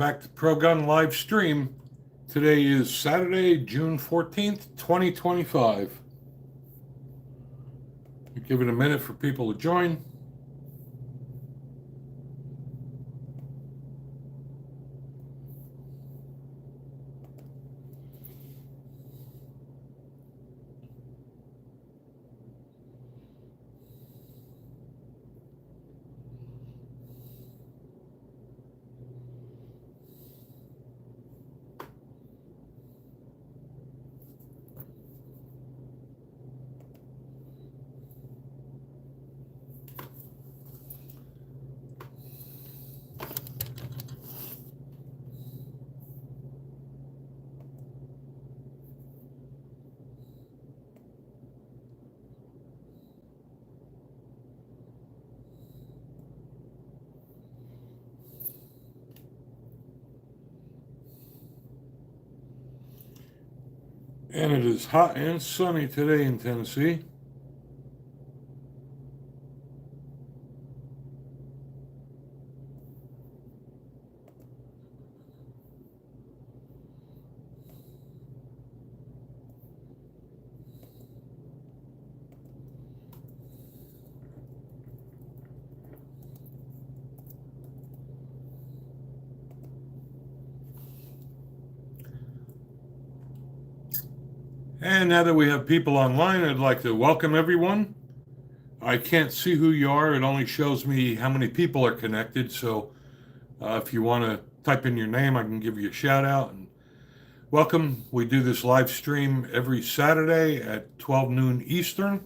Back to Pro Gun live stream. Today is Saturday, June 14th, 2025. Give it a minute for people to join. And it is hot and sunny today in Tennessee. And now that we have people online, I'd like to welcome everyone. I can't see who you are. It only shows me how many people are connected. So if you want to type in your name, I can give you a shout out. And welcome. We do this live stream every Saturday at 12 noon Eastern.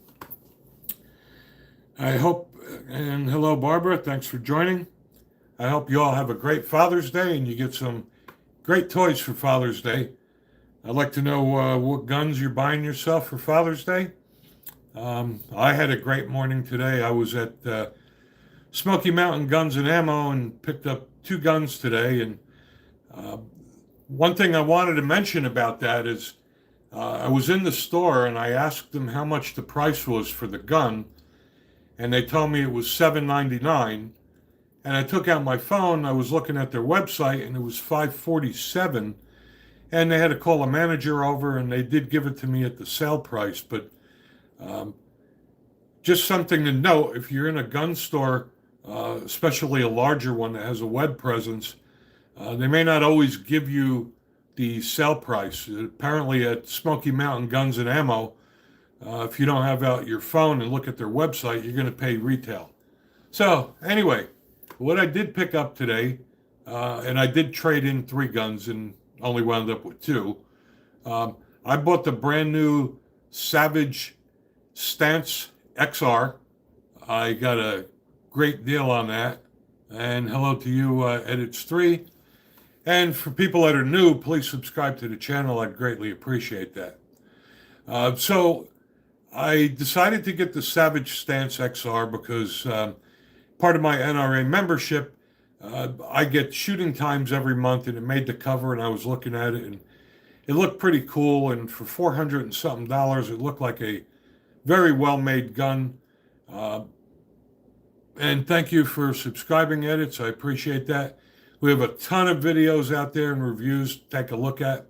I hope, and hello, Barbara. Thanks for joining. I hope you all have a great Father's Day and you get some great toys for Father's Day. I'd like to know what guns you're buying yourself for Father's Day. I had a great morning today. I was at Smoky Mountain Guns and Ammo and picked up 2 guns today. And one thing I wanted to mention about that is I was in the store and I asked them how much the price was for the gun. And they told me it was $7.99. And I took out my phone. I was looking at their website and it was $5.47. And they had to call a manager over, and they did give it to me at the sale price. But just something to note, if you're in a gun store, especially a larger one that has a web presence, they may not always give you the sale price. Apparently at Smoky Mountain Guns and Ammo, if you don't have out your phone and look at their website, you're going to pay retail. So anyway, what I did pick up today, and I did trade in 3 guns and only wound up with 2. I bought the brand new Savage Stance XR. I got a great deal on that. And hello to you, Edits 3. And for people that are new, please subscribe to the channel. I'd greatly appreciate that. So I decided to get the Savage Stance XR because part of my NRA membership, I get shooting times every month, and it made the cover, and I was looking at it, and it looked pretty cool. And for $400 and something, it looked like a very well-made gun. And thank you for subscribing, Edits. I appreciate that. We have a ton of videos out there and reviews to take a look at.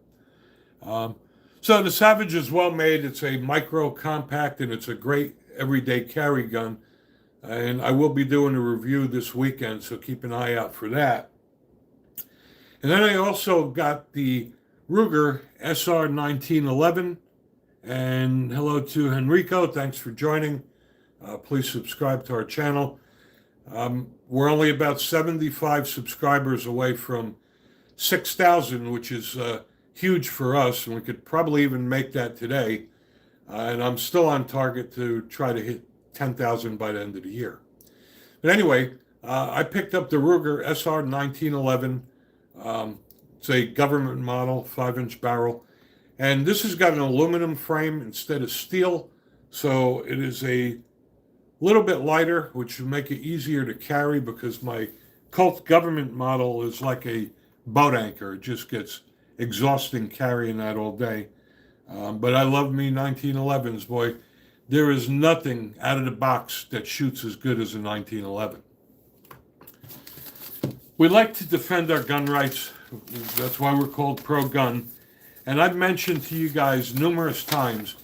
So the Savage is well made. It's a micro compact, and it's a great everyday carry gun. And I will be doing a review this weekend, so keep an eye out for that. And then I also got the Ruger SR 1911. And hello to Henrico. Thanks for joining. Please subscribe to our channel. We're only about 75 subscribers away from 6,000, which is huge for us. And we could probably even make that today. And I'm still on target to try to hit 10,000 by the end of the year. But anyway, I picked up the Ruger SR 1911. It's a government model, 5-inch barrel. And this has got an aluminum frame instead of steel. So it is a little bit lighter, which will make it easier to carry because my Colt government model is like a boat anchor. It just gets exhausting carrying that all day. But I love me 1911s, boy. There is nothing out of the box that shoots as good as a 1911. We like to defend our gun rights. That's why we're called pro-gun. And I've mentioned to you guys numerous times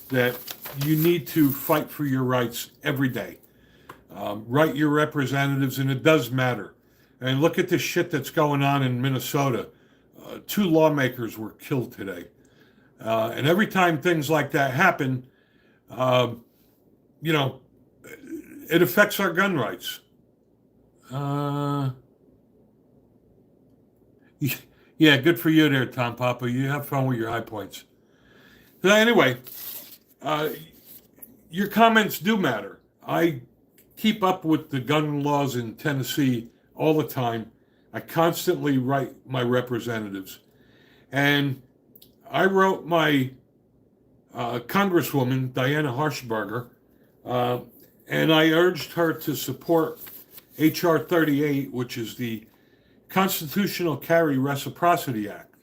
that you need to fight for your rights every day. Write your representatives, and it does matter. And look at the shit that's going on in Minnesota. 2 lawmakers were killed today. And every time things like that happen, you know, it affects our gun rights. Yeah, good for you there, Tom Papa. You have fun with your high points. So anyway, your comments do matter. I keep up with the gun laws in Tennessee all the time. I constantly write my representatives. And I wrote my Congresswoman, Diana Harshbarger, and I urged her to support H.R. 38, which is the Constitutional Carry Reciprocity Act.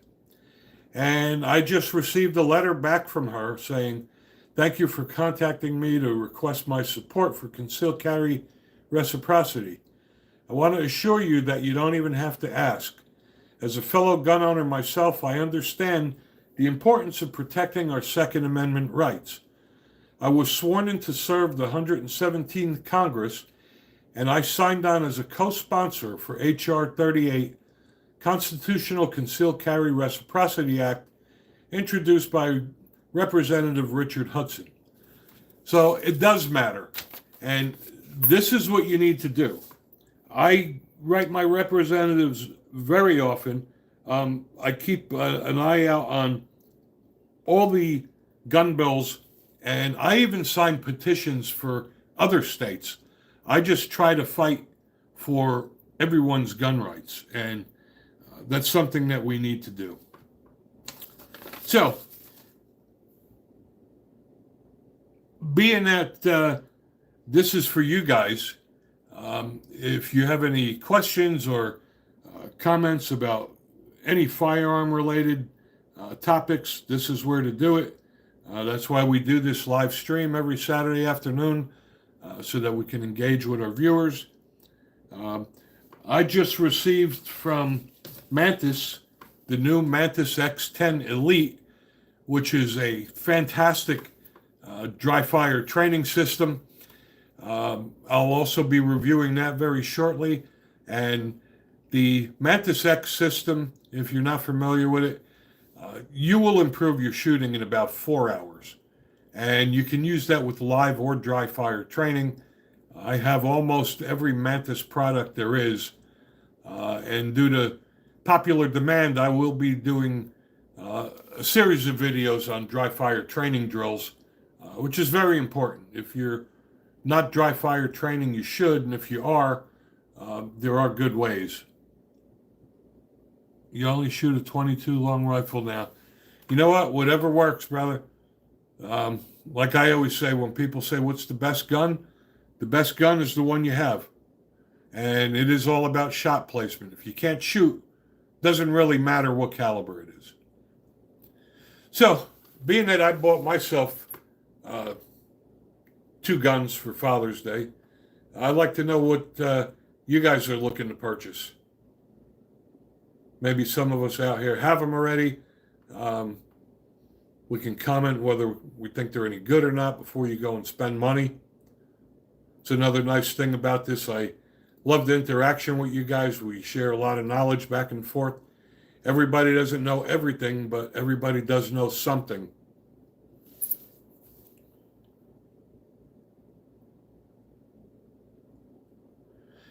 And I just received a letter back from her saying, thank you for contacting me to request my support for concealed carry reciprocity. I want to assure you that you don't even have to ask. As a fellow gun owner myself, I understand the importance of protecting our Second Amendment rights. I was sworn in to serve the 117th Congress, and I signed on as a co-sponsor for H.R. 38, Constitutional Concealed Carry Reciprocity Act, introduced by Representative Richard Hudson. So it does matter, and this is what you need to do. I write my representatives very often. I keep an eye out on all the gun bills, and I even sign petitions for other states. I just try to fight for everyone's gun rights, and that's something that we need to do. So, being that this is for you guys, if you have any questions or comments about any firearm-related topics, this is where to do it. That's why we do this live stream every Saturday afternoon, so that we can engage with our viewers. I just received from Mantis the new Mantis X10 Elite, which is a fantastic dry fire training system. I'll also be reviewing that very shortly. And the Mantis X system, if you're not familiar with it, you will improve your shooting in about 4 hours. And you can use that with live or dry fire training. I have almost every Mantis product there is. And due to popular demand, I will be doing a series of videos on dry fire training drills, which is very important. If you're not dry fire training, you should. And if you are, there are good ways. You only shoot a .22 long rifle now. You know what? Whatever works, brother. Like I always say, when people say, what's the best gun? The best gun is the one you have. And it is all about shot placement. If you can't shoot, doesn't really matter what caliber it is. So, being that I bought myself 2 guns for Father's Day, I'd like to know what you guys are looking to purchase. Maybe some of us out here have them already. We can comment whether we think they're any good or not before you go and spend money. It's another nice thing about this. I love the interaction with you guys. We share a lot of knowledge back and forth. Everybody doesn't know everything, but everybody does know something.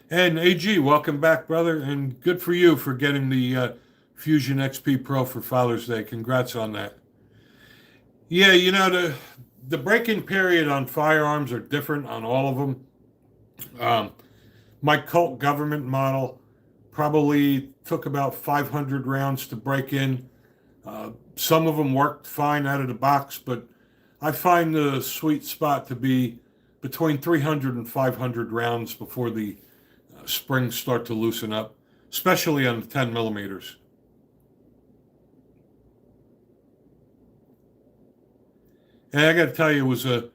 And AG, welcome back, brother, and good for you for getting the Fusion XP Pro for Father's Day. Congrats on that. Yeah, you know, the break-in period on firearms are different on all of them. My Colt government model probably took about 500 rounds to break in. Some of them worked fine out of the box, but I find the sweet spot to be between 300 and 500 rounds before the springs start to loosen up, especially on the 10 millimeters. And I got to tell you, it was a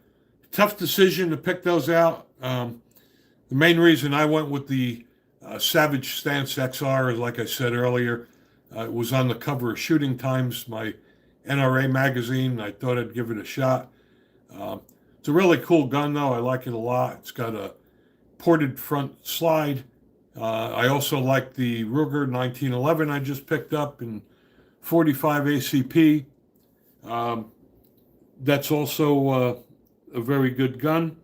tough decision to pick those out. The main reason I went with the Savage Stance XR, like I said earlier, it was on the cover of Shooting Times, my NRA magazine. I thought I'd give it a shot. It's a really cool gun, though. I like it a lot. It's got a ported front slide. I also like the Ruger 1911 I just picked up in 45 ACP. That's also a very good gun.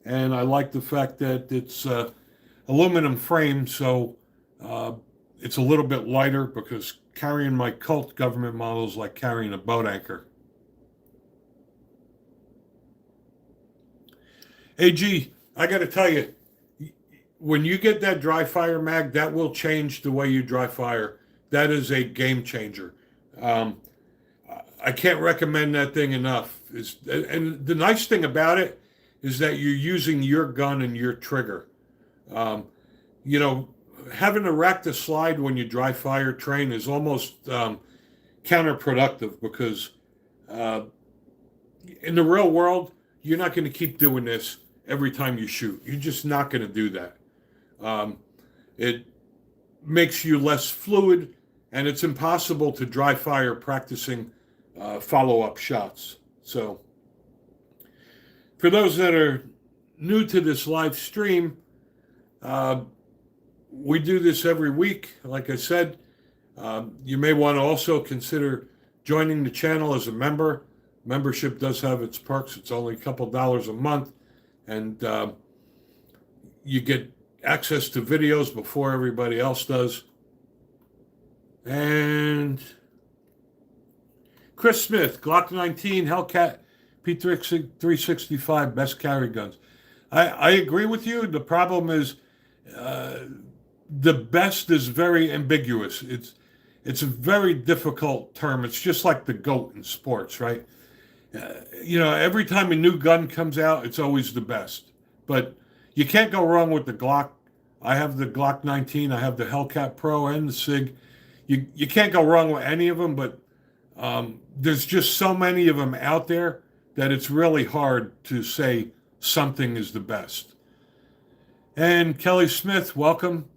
And I like the fact that it's aluminum frame, so it's a little bit lighter, because carrying my Colt government model is like carrying a boat anchor. AG, I got to tell you, when you get that dry fire mag, that will change the way you dry fire. That is a game changer. I can't recommend that thing enough. And the nice thing about it is that you're using your gun and your trigger. You know, having to rack the slide when you dry fire train is almost counterproductive, because in the real world, you're not going to keep doing this every time you shoot. You're just not going to do that. It makes you less fluid, and it's impossible to dry fire practicing follow-up shots. So for those that are new to this live stream, we do this every week. Like I said, you may want to also consider joining the channel as a member. Membership does have its perks. It's only a couple dollars a month, and you get access to videos before everybody else does. And Chris Smith, Glock 19, Hellcat P365, best carry guns. I agree with you. The problem is the best is very ambiguous. It's a very difficult term. It's just like the GOAT in sports, right? You know, every time a new gun comes out, it's always the best. But you can't go wrong with the Glock. I have the Glock 19. I have the Hellcat Pro and the SIG. You can't go wrong with any of them, but there's just so many of them out there that it's really hard to say something is the best. And Kelly Smith, welcome.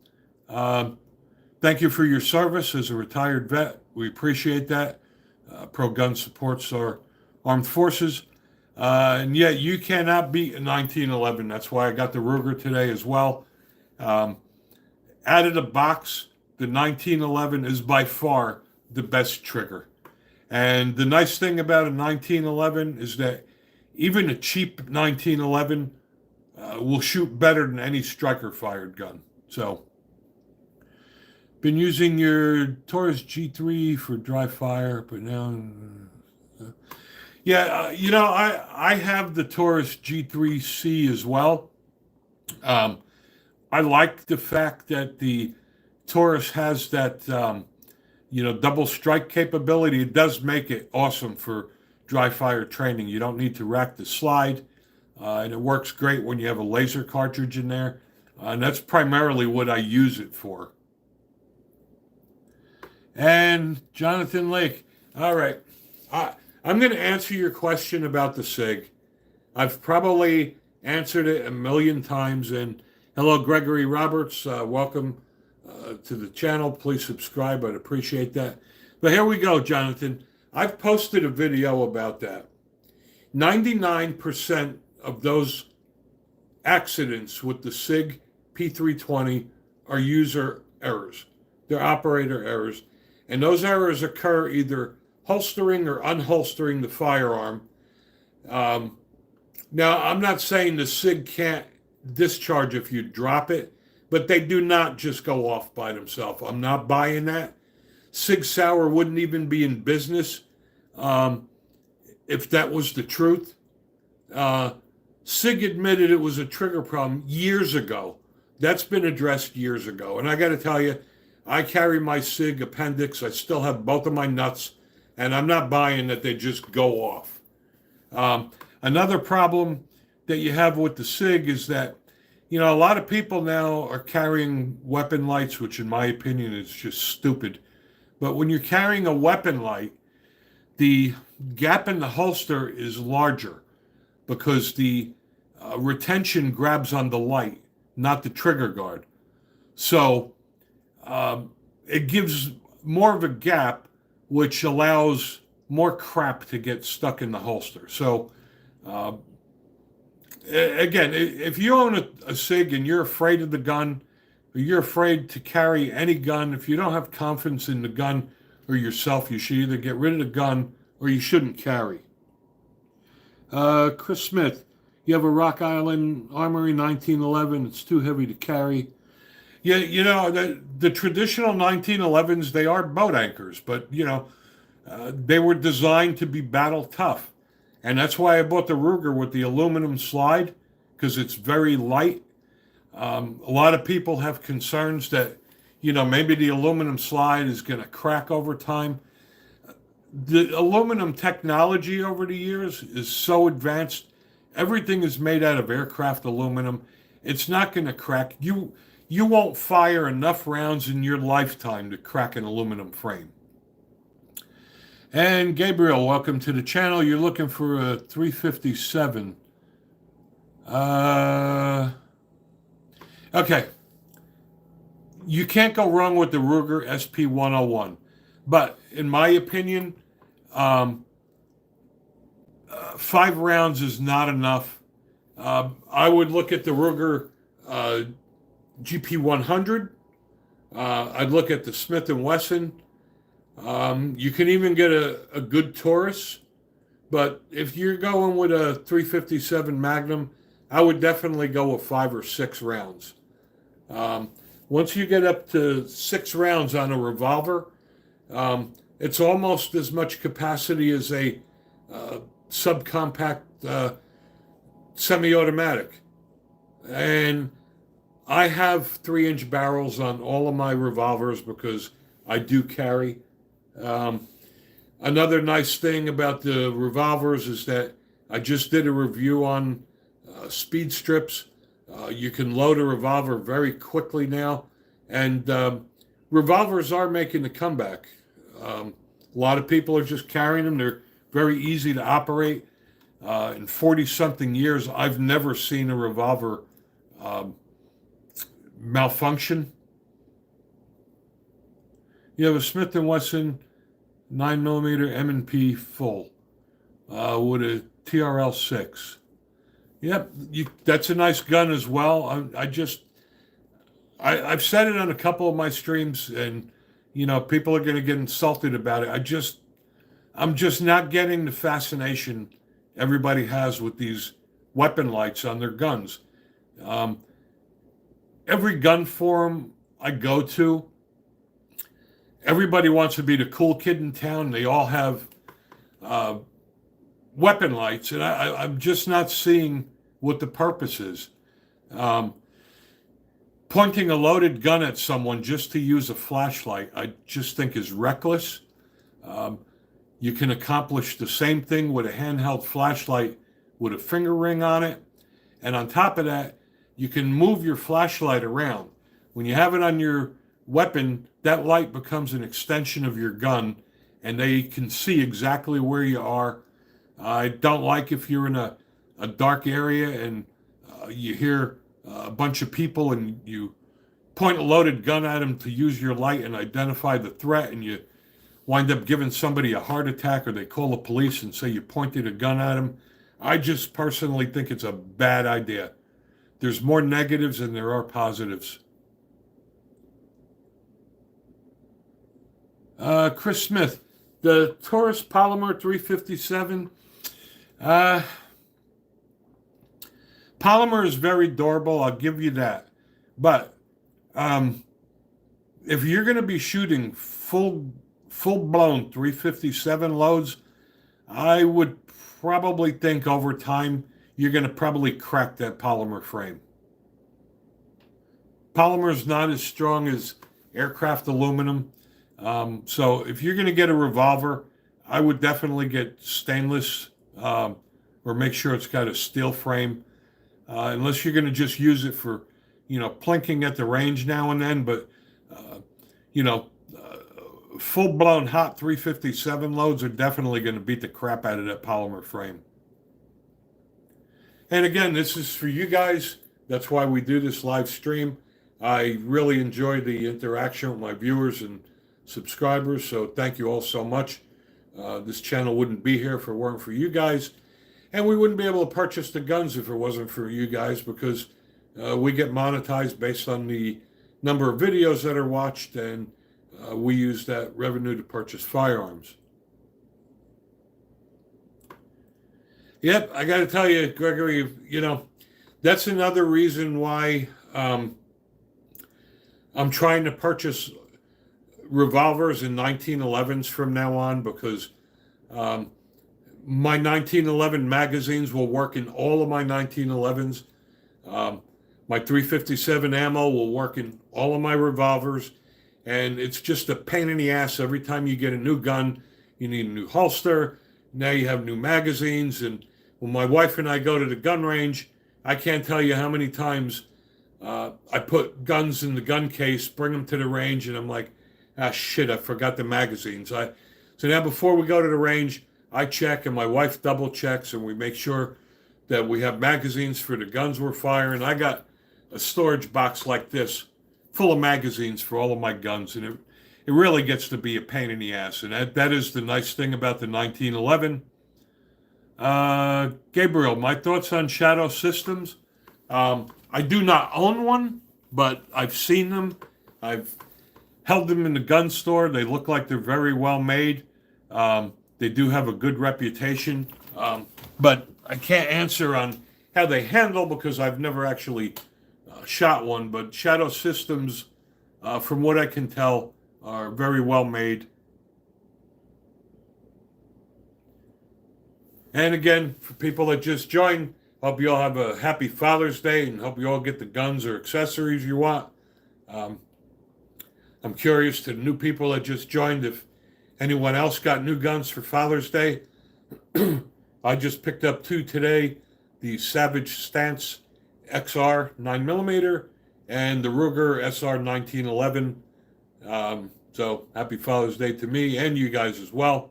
Thank you for your service as a retired vet. We appreciate that. Pro Gun supports our armed forces. And yet you cannot beat a 1911. That's why I got the Ruger today as well. Out of the box, the 1911 is by far the best trigger. And the nice thing about a 1911 is that even a cheap 1911 will shoot better than any striker-fired gun. So, been using your Taurus G3 for dry fire, but now... you know, I have the Taurus G3C as well. I like the fact that the Taurus has that, double strike capability. It does make it awesome for dry fire training. You don't need to rack the slide, and it works great when you have a laser cartridge in there. And that's primarily what I use it for. And Jonathan Lake, all right. I'm going to answer your question about the SIG. I've probably answered it a million times. And hello, Gregory Roberts. Welcome to the channel. Please subscribe. I'd appreciate that. But here we go, Jonathan. I've posted a video about that. 99% of those accidents with the SIG P320 are user errors. They're operator errors. And those errors occur either holstering or unholstering the firearm. Now, I'm not saying the SIG can't discharge if you drop it, but they do not just go off by themselves. I'm not buying that. Sig Sauer wouldn't even be in business if that was the truth. SIG admitted it was a trigger problem years ago. That's been addressed years ago. And I got to tell you, I carry my SIG appendix. I still have both of my nuts, and I'm not buying that they just go off. Another problem that you have with the SIG is that, a lot of people now are carrying weapon lights, which in my opinion is just stupid. But when you're carrying a weapon light, the gap in the holster is larger because the retention grabs on the light, not the trigger guard. So it gives more of a gap, which allows more crap to get stuck in the holster. So uh, again, if you own a SIG and you're afraid of the gun, or you're afraid to carry any gun, if you don't have confidence in the gun or yourself, you should either get rid of the gun or you shouldn't carry. Chris Smith, you have a Rock Island Armory 1911. It's too heavy to carry. Yeah, the traditional 1911s, they are boat anchors, but they were designed to be battle tough. And that's why I bought the Ruger with the aluminum slide, because it's very light. A lot of people have concerns that, maybe the aluminum slide is going to crack over time. The aluminum technology over the years is so advanced. Everything is made out of aircraft aluminum. It's not going to crack. You won't fire enough rounds in your lifetime to crack an aluminum frame. And Gabriel, welcome to the channel. You're looking for a 357. Okay. You can't go wrong with the Ruger SP101. But in my opinion, 5 rounds is not enough. I would look at the Ruger GP100. I'd look at the Smith & Wesson. You can even get a good Taurus. But if you're going with a 357 Magnum, I would definitely go with 5 or 6 rounds. Once you get up to 6 rounds on a revolver, it's almost as much capacity as a subcompact semi-automatic. And I have 3-inch barrels on all of my revolvers because I do carry. Another nice thing about the revolvers is that I just did a review on speed strips. You can load a revolver very quickly now, and revolvers are making a comeback. A lot of people are just carrying them. They're very easy to operate. In 40-something years, I've never seen a revolver malfunction. You have a Smith & Wesson 9mm M&P full with a TRL-6. Yep, that's a nice gun as well. I've said it on a couple of my streams, and people are going to get insulted about it. I'm just not getting the fascination everybody has with these weapon lights on their guns. Every gun forum I go to, everybody wants to be the cool kid in town. They all have weapon lights, and I'm just not seeing what the purpose is. Pointing a loaded gun at someone just to use a flashlight, I just think is reckless. You can accomplish the same thing with a handheld flashlight with a finger ring on it. And on top of that, you can move your flashlight around. When you have it on your weapon, that light becomes an extension of your gun, and they can see exactly where you are. I don't like if you're in a dark area and you hear a bunch of people and you point a loaded gun at them to use your light and identify the threat, and you wind up giving somebody a heart attack, or they call the police and say you pointed a gun at them. I just personally think it's a bad idea. There's more negatives than there are positives. Chris Smith, the Taurus Polymer 357. Polymer is very durable, I'll give you that. But if you're going to be shooting full-blown 357 loads, I would probably think over time you're going to probably crack that polymer frame. Polymer is not as strong as aircraft aluminum. So if you're going to get a revolver, I would definitely get stainless, or make sure it's got a steel frame, unless you're going to just use it for, plinking at the range now and then. But, full-blown hot 357 loads are definitely going to beat the crap out of that polymer frame. And again, this is for you guys. That's why we do this live stream. I really enjoy the interaction with my viewers and subscribers, so thank you all so much. This channel wouldn't be here if it weren't for you guys, and we wouldn't be able to purchase the guns if it wasn't for you guys, because we get monetized based on the number of videos that are watched, and we use that revenue to purchase firearms. Yep, I got to tell you, Gregory, that's another reason why I'm trying to purchase revolvers and 1911s from now on, because my 1911 magazines will work in all of my 1911s. My 357 ammo will work in all of my revolvers, and it's just a pain in the ass every time you get a new gun. You need a new holster. Now you have new magazines, and when my wife and I go to the gun range, I can't tell you how many times I put guns in the gun case, bring them to the range, and I'm like, ah, shit, I forgot the magazines. So now before we go to the range, I check, and my wife double checks, and we make sure that we have magazines for the guns we're firing. I got a storage box like this full of magazines for all of my guns, and it really gets to be a pain in the ass. And that is the nice thing about the 1911. Gabriel, my thoughts on Shadow Systems. I do not own one, but I've seen them. I've held them in the gun store. They look like they're very well made. They do have a good reputation, but I can't answer on how they handle because I've never actually shot one. But Shadow Systems, from what I can tell, are very well made. And again, for people that just joined, hope you all have a happy Father's Day, and hope you all get the guns or accessories you want. I'm curious to new people that just joined if anyone else got new guns for Father's Day. I just picked up two today, the Savage Stance XR 9mm and the Ruger SR 1911. So happy Father's Day to me and you guys as well.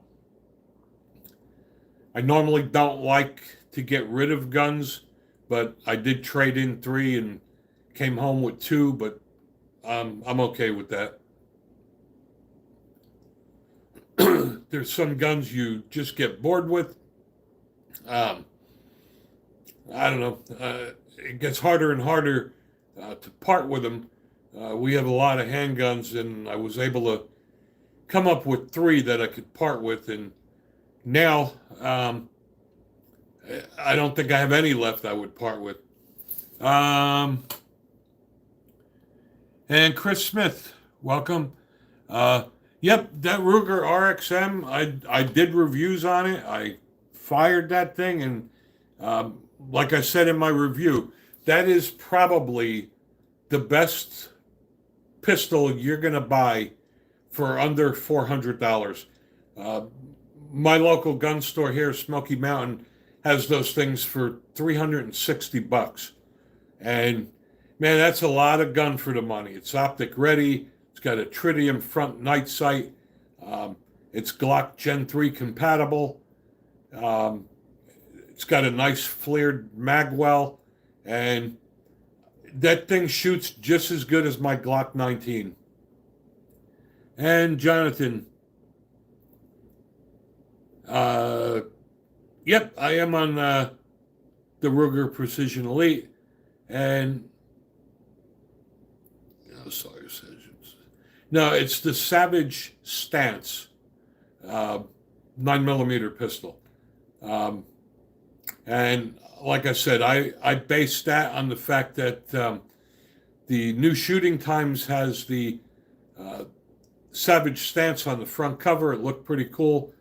I normally don't like to get rid of guns, but I did trade in 3 and came home with 2, but I'm okay with that. There's some guns you just get bored with. I don't know. It gets harder and harder to part with them. We have a lot of handguns, and I was able to come up with 3 that I could part with, and now I don't think I have any left I would part with. And Chris Smith, welcome. Yep, that Ruger RXM, I did reviews on it. I fired that thing, and like I said in my review, that is probably the best pistol you're going to buy for under $400. My local gun store here, Smoky Mountain, has those things for $360. And man, that's a lot of gun for the money. It's optic ready. It's got a tritium front night sight. It's Glock Gen 3 compatible. It's got a nice flared magwell, and that thing shoots just as good as my Glock 19. And Jonathan, yep, I am on the Ruger Precision Elite, and no, it's the Savage Stance 9mm pistol. And like I said, I based that on the fact that the New Shooting Times has the Savage Stance on the front cover. It looked pretty cool.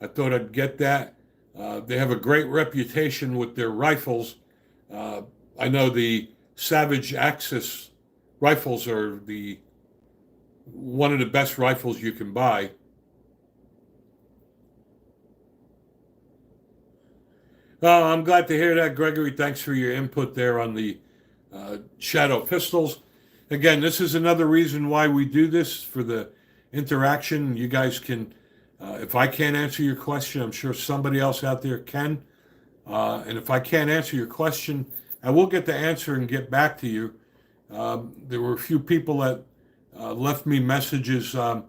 I thought I'd get that. They have a great reputation with their rifles. I know the Savage Axis rifles are one of the best rifles you can buy. I'm glad to hear that, Gregory. Thanks for your input there on the Shadow pistols. Again, this is another reason why we do this, for the interaction. You guys can, if I can't answer your question, I'm sure somebody else out there can. And if I can't answer your question, I will get the answer and get back to you. There were a few people that left me messages on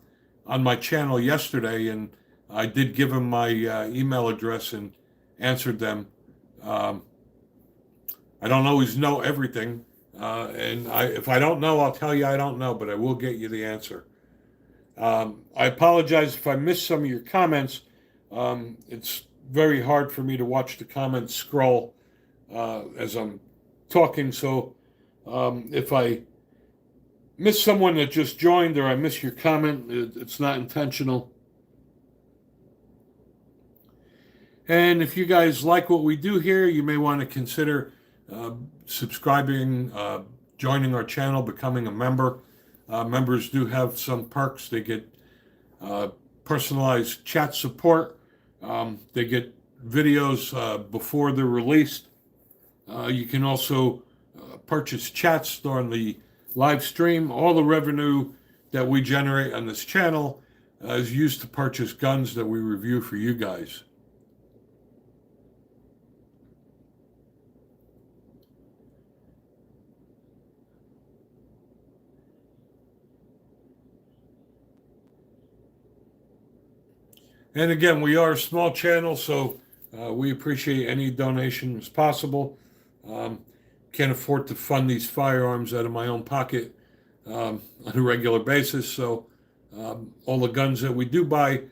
my channel yesterday, and I did give them my email address and answered them. Um, I don't always know everything, and if I don't know, I'll tell you I don't know, but I will get you the answer. I apologize if I missed some of your comments. It's very hard for me to watch the comments scroll as I'm talking, so if I miss someone that just joined or I miss your comment, it's not intentional. And if you guys like what we do here, you may want to consider subscribing, joining our channel, becoming a member. Members do have some perks. They get personalized chat support. They get videos before they're released. You can also purchase chats during the live stream. All the revenue that we generate on this channel is used to purchase guns that we review for you guys. And again, we are a small channel, so we appreciate any donations possible. Can't afford to fund these firearms out of my own pocket on a regular basis, so all the guns that we do buy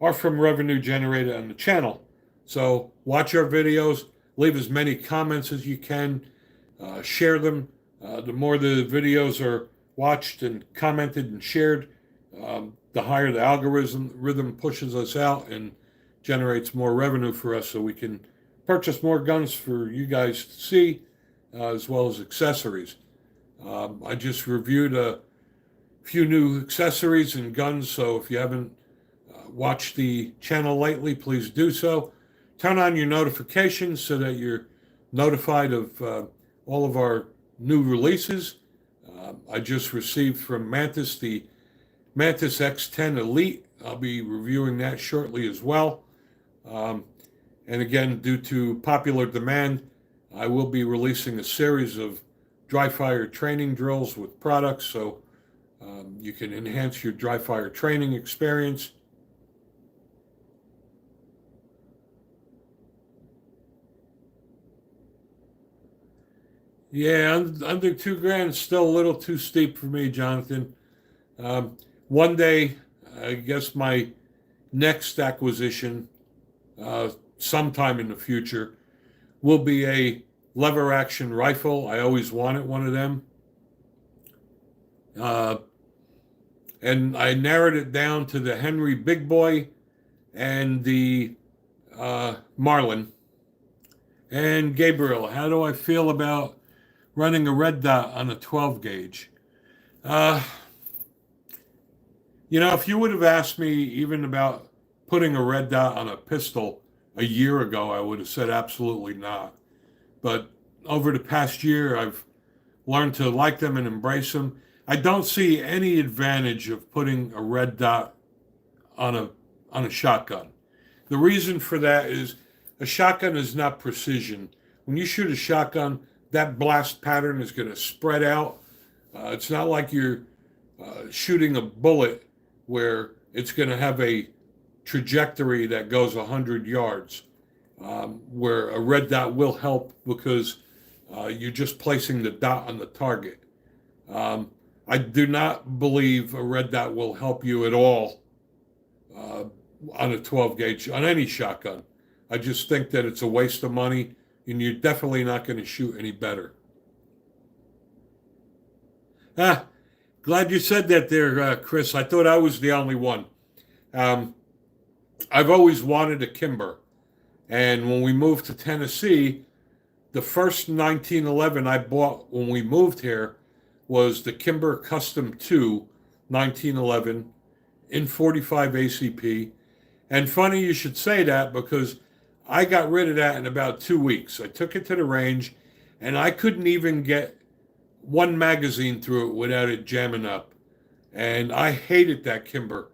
are from revenue generated on the channel. So watch our videos, leave as many comments as you can, share them. The more the videos are watched and commented and shared, the higher the algorithm pushes us out and generates more revenue for us, so we can purchase more guns for you guys to see, as well as accessories. I just reviewed a few new accessories and guns, so if you haven't watched the channel lately, please do so. Turn on your notifications so that you're notified of all of our new releases. I just received from Mantis the Mantis X10 Elite. I'll be reviewing that shortly as well. And again, due to popular demand, I will be releasing a series of dry fire training drills with products, so you can enhance your dry fire training experience. Yeah, under $2,000 is still a little too steep for me, Jonathan. One day, I guess my next acquisition, sometime in the future, will be a lever action rifle. I always wanted one of them. And I narrowed it down to the Henry Big Boy and the Marlin. And Gabriel, how do I feel about running a red dot on a 12 gauge? If you would have asked me even about putting a red dot on a pistol a year ago, I would have said absolutely not. But over the past year, I've learned to like them and embrace them. I don't see any advantage of putting a red dot on a shotgun. The reason for that is a shotgun is not precision. When you shoot a shotgun, that blast pattern is going to spread out. It's not like you're shooting a bullet where it's going to have a trajectory that goes 100 yards, where a red dot will help because you're just placing the dot on the target. I do not believe a red dot will help you at all on a 12 gauge, on any shotgun. I just think that it's a waste of money, and you're definitely not going to shoot any better. Glad you said that there, Chris. I thought I was the only one. I've always wanted a Kimber. And when we moved to Tennessee, the first 1911 I bought when we moved here was the Kimber Custom 2 1911 in 45 ACP. And funny you should say that, because I got rid of that in about 2 weeks. I took it to the range, and I couldn't even get one magazine through it without it jamming up. And I hated that Kimber.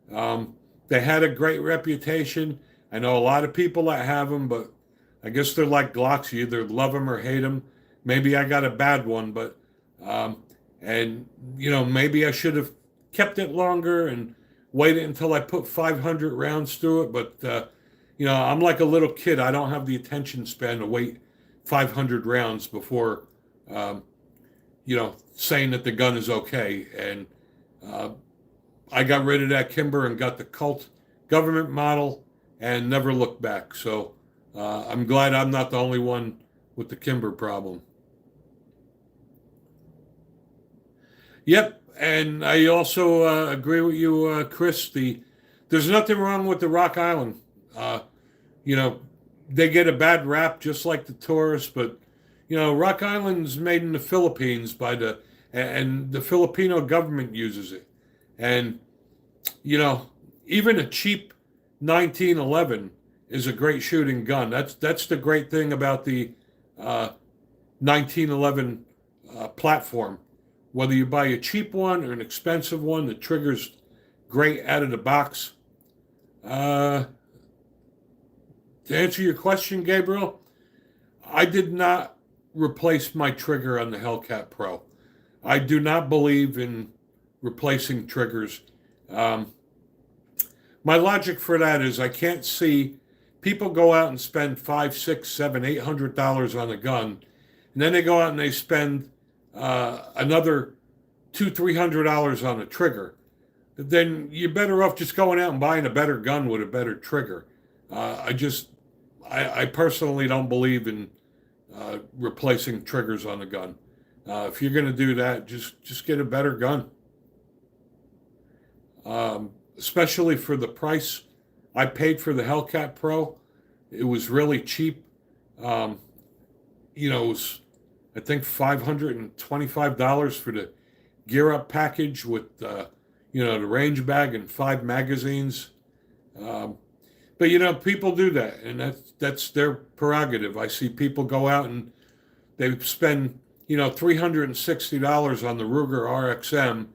They had a great reputation. I know a lot of people that have them, but I guess they're like Glocks. You either love them or hate them. Maybe I got a bad one, but Um, and, maybe I should have kept it longer and waited until I put 500 rounds through it. But, I'm like a little kid. I don't have the attention span to wait 500 rounds before, saying that the gun is okay. And uh, I got rid of that Kimber and got the Colt government model and never looked back. So I'm glad I'm not the only one with the Kimber problem. Yep, and I also agree with you, Chris. There's nothing wrong with the Rock Island. Uh, you know, they get a bad rap just like the tourists, but Rock Island's made in the Philippines and the Filipino government uses it, and you know, even a cheap 1911 is a great shooting gun. That's the great thing about the 1911 platform. Whether you buy a cheap one or an expensive one, the trigger's great out of the box. Uh, to answer your question, Gabriel, I did not replace my trigger on the Hellcat Pro. I do not believe in replacing triggers. Um, my logic for that is I can't see people go out and spend five, six, seven, $800 on a gun, and then they go out and they spend another $200-300 on a trigger. Then you're better off just going out and buying a better gun with a better trigger. I personally don't believe in replacing triggers on a gun. If you're going to do that, just get a better gun. Especially for the price I paid for the Hellcat Pro. It was really cheap. It was, I think, $525 for the gear up package with, the range bag and 5 magazines. But people do that, and that's their prerogative. I see people go out and they spend, $360 on the Ruger RXM,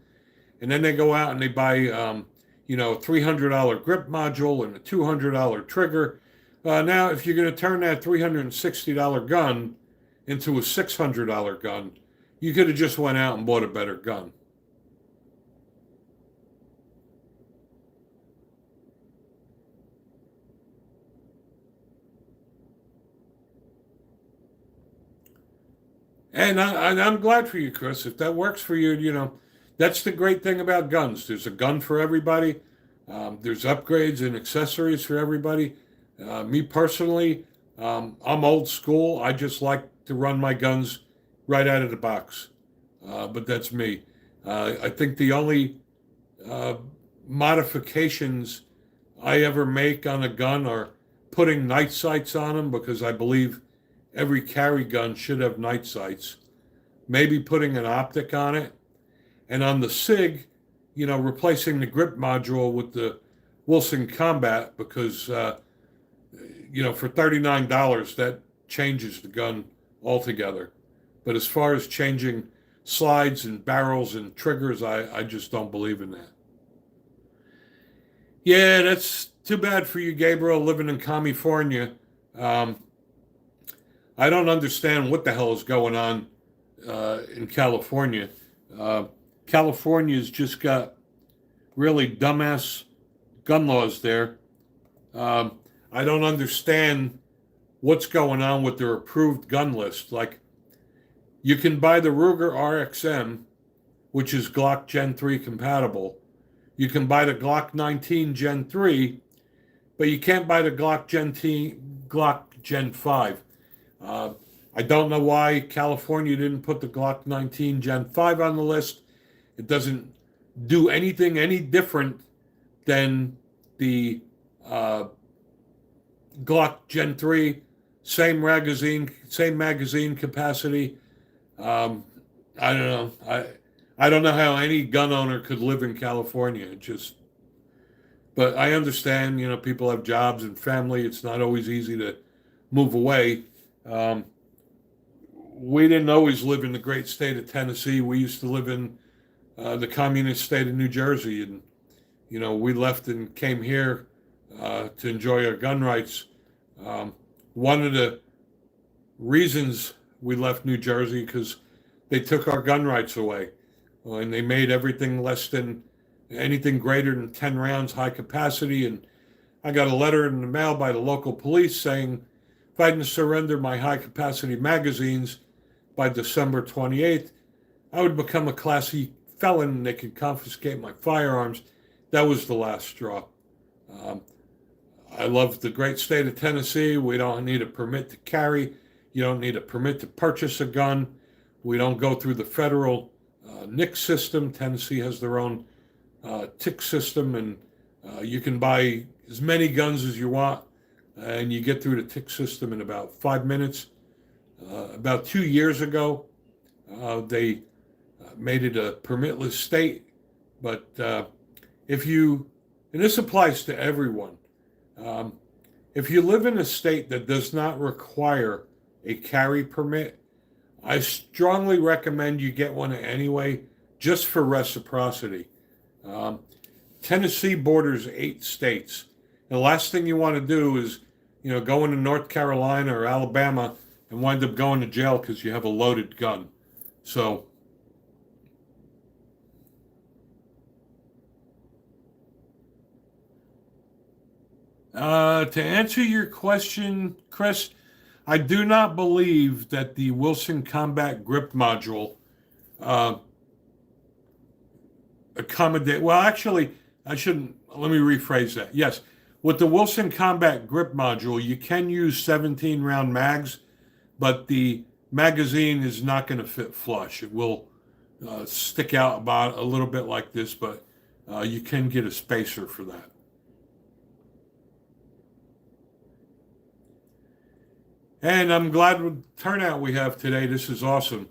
and then they go out and they buy, a $300 grip module and a $200 trigger. Now, if you're going to turn that $360 gun into a $600 gun, you could have just went out and bought a better gun. And I'm glad for you, Chris. If that works for you, that's the great thing about guns. There's a gun for everybody. There's upgrades and accessories for everybody. Me personally, I'm old school. I just like to run my guns right out of the box. But that's me. I think the only uh, modifications I ever make on a gun are putting night sights on them because I believe every carry gun should have night sights. Maybe putting an optic on it. And on the SIG, replacing the grip module with the Wilson Combat because, for $39, that changes the gun altogether. But as far as changing slides and barrels and triggers, I just don't believe in that. Yeah, that's too bad for you, Gabriel, living in California. Um, I don't understand what the hell is going on in California. Uh, California's just got really dumbass gun laws there. I don't understand what's going on with their approved gun list. Like, you can buy the Ruger RXM, which is Glock Gen 3 compatible. You can buy the Glock 19 Gen 3, but you can't buy the Glock Gen 5. I don't know why California didn't put the Glock 19 Gen 5 on the list. It doesn't do anything any different than the Glock Gen 3, same magazine capacity. I don't know. I don't know how any gun owner could live in California. But I understand, people have jobs and family. It's not always easy to move away. We didn't always live in the great state of Tennessee. We used to live in the communist state of New Jersey, and we left and came here to enjoy our gun rights. One of the reasons we left New Jersey because they took our gun rights away, and they made everything less than anything greater than 10 rounds high capacity. And I got a letter in the mail by the local police saying if I didn't surrender my high capacity magazines by December 28th, I would become a Class E felon and they could confiscate my firearms. That was the last straw. Um, I love the great state of Tennessee. We don't need a permit to carry. You don't need a permit to purchase a gun. We don't go through the federal NICS system. Tennessee has their own TIC system, and you can buy as many guns as you want, and you get through the TIC system in about 5 minutes. About 2 years ago, they made it a permitless state, but if you, and this applies to everyone, if you live in a state that does not require a carry permit, I strongly recommend you get one anyway, just for reciprocity. Tennessee borders 8 states. The last thing you want to do is, go into North Carolina or Alabama and wind up going to jail because you have a loaded gun. So, to answer your question, Chris, I do not believe that the Wilson Combat Grip Module accommodate. Well, actually, I shouldn't. Let me rephrase that. Yes, with the Wilson Combat Grip Module, you can use 17-round mags, but the magazine is not going to fit flush. It will stick out about a little bit like this, but you can get a spacer for that. And I'm glad with the turnout we have today. This is awesome.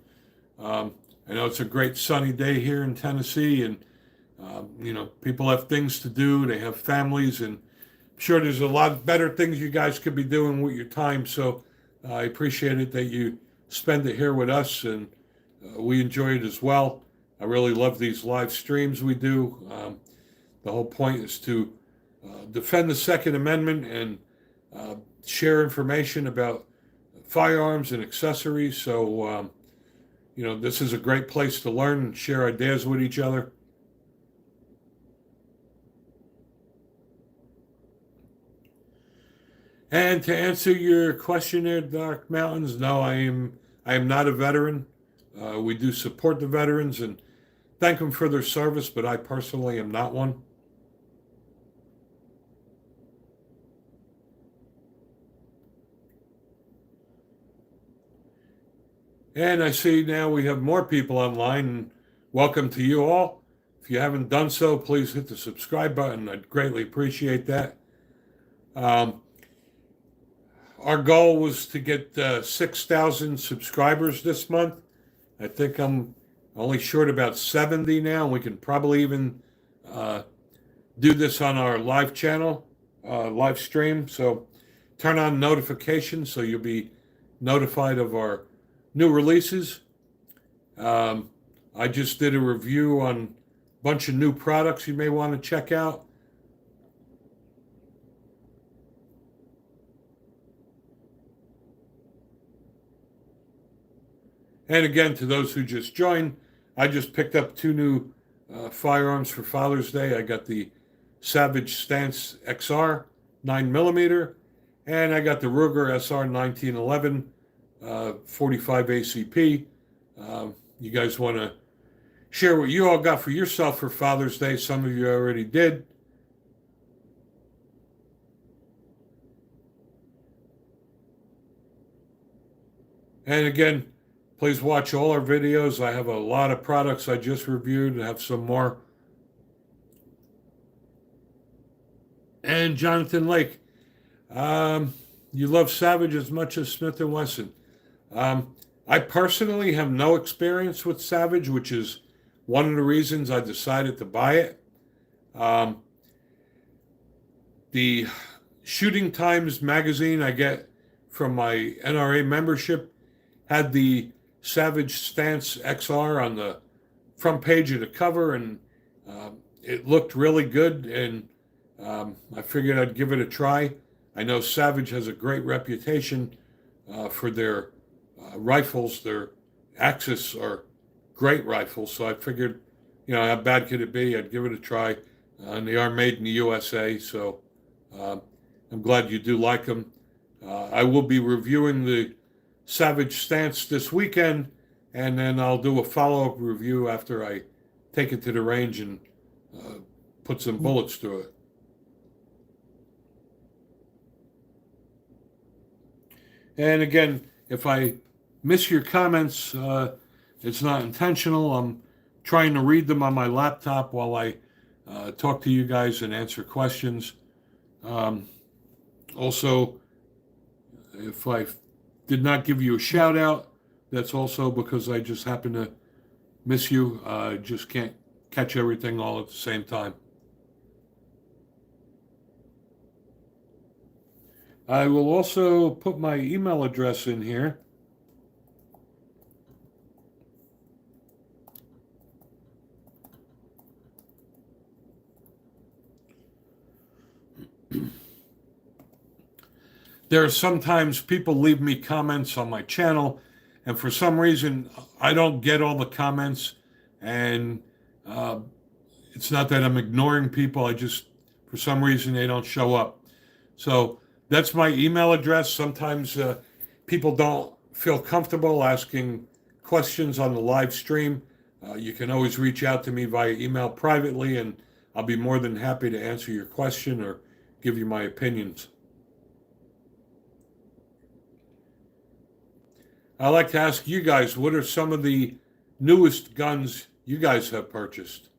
I know it's a great sunny day here in Tennessee, and people have things to do. They have families, and I'm sure there's a lot better things you guys could be doing with your time. So I appreciate it that you spend it here with us, and we enjoy it as well. I really love these live streams we do. The whole point is to defend the Second Amendment and share information about firearms and accessories. So, this is a great place to learn and share ideas with each other. And to answer your question there, Dark Mountains, no, I am not a veteran. We do support the veterans and thank them for their service, but I personally am not one. And I see now we have more people online, and welcome to you all. If you haven't done so, please hit the subscribe button. I'd greatly appreciate that. Our goal was to get 6,000 subscribers this month. I think I'm only short about 70 now. We can probably even do this on our live channel, live stream. So turn on notifications so you'll be notified of our new releases. I just did a review on a bunch of new products you may want to check out. And again, to those who just joined, I just picked up 2 new firearms for Father's Day. I got the Savage Stance XR 9mm, and I got the Ruger SR 1911 45 ACP. You guys want to share what you all got for yourself for Father's Day? Some of you already did. And again, please watch all our videos. I have a lot of products I just reviewed and have some more. And Jonathan Lake, you love Savage as much as Smith & Wesson. I personally have no experience with Savage, which is one of the reasons I decided to buy it. The Shooting Times magazine I get from my NRA membership had the Savage Stance XR on the front page of the cover, and it looked really good, and I figured I'd give it a try. I know Savage has a great reputation for their rifles. Their Axis are great rifles. So I figured, how bad could it be? I'd give it a try. And they are made in the USA, so um, I'm glad you do like them. I will be reviewing the Savage Stance this weekend, and then I'll do a follow-up review after I take it to the range and put some bullets through it. And again, if I miss your comments, it's not intentional. I'm trying to read them on my laptop while I talk to you guys and answer questions. Also, if I did not give you a shout out, that's also because I just happen to miss you. I just can't catch everything all at the same time. I will also put my email address in here. There are sometimes people leave me comments on my channel, and for some reason, I don't get all the comments, and it's not that I'm ignoring people. I just, for some reason, they don't show up. So that's my email address. Sometimes people don't feel comfortable asking questions on the live stream. You can always reach out to me via email privately, and I'll be more than happy to answer your question or give you my opinions. I'd like to ask you guys, what are some of the newest guns you guys have purchased?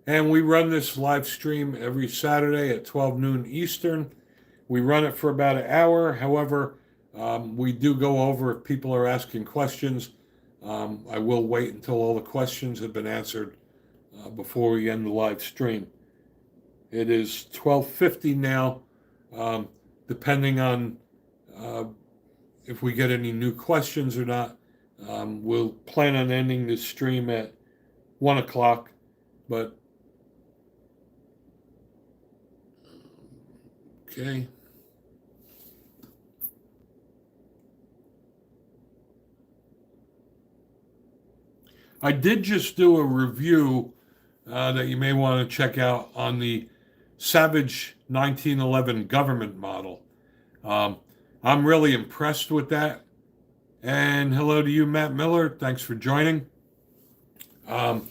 And we run this live stream every Saturday at 12 noon Eastern. We run it for about an hour. However, we do go over if people are asking questions. I will wait until all the questions have been answered before we end the live stream. It is 12:50 now. Depending on if we get any new questions or not, we'll plan on ending this stream at 1 o'clock. But okay. I did just do a review that you may want to check out on the Savage 1911 government model. I'm really impressed with that. And hello to you, Matt Miller. Thanks for joining. And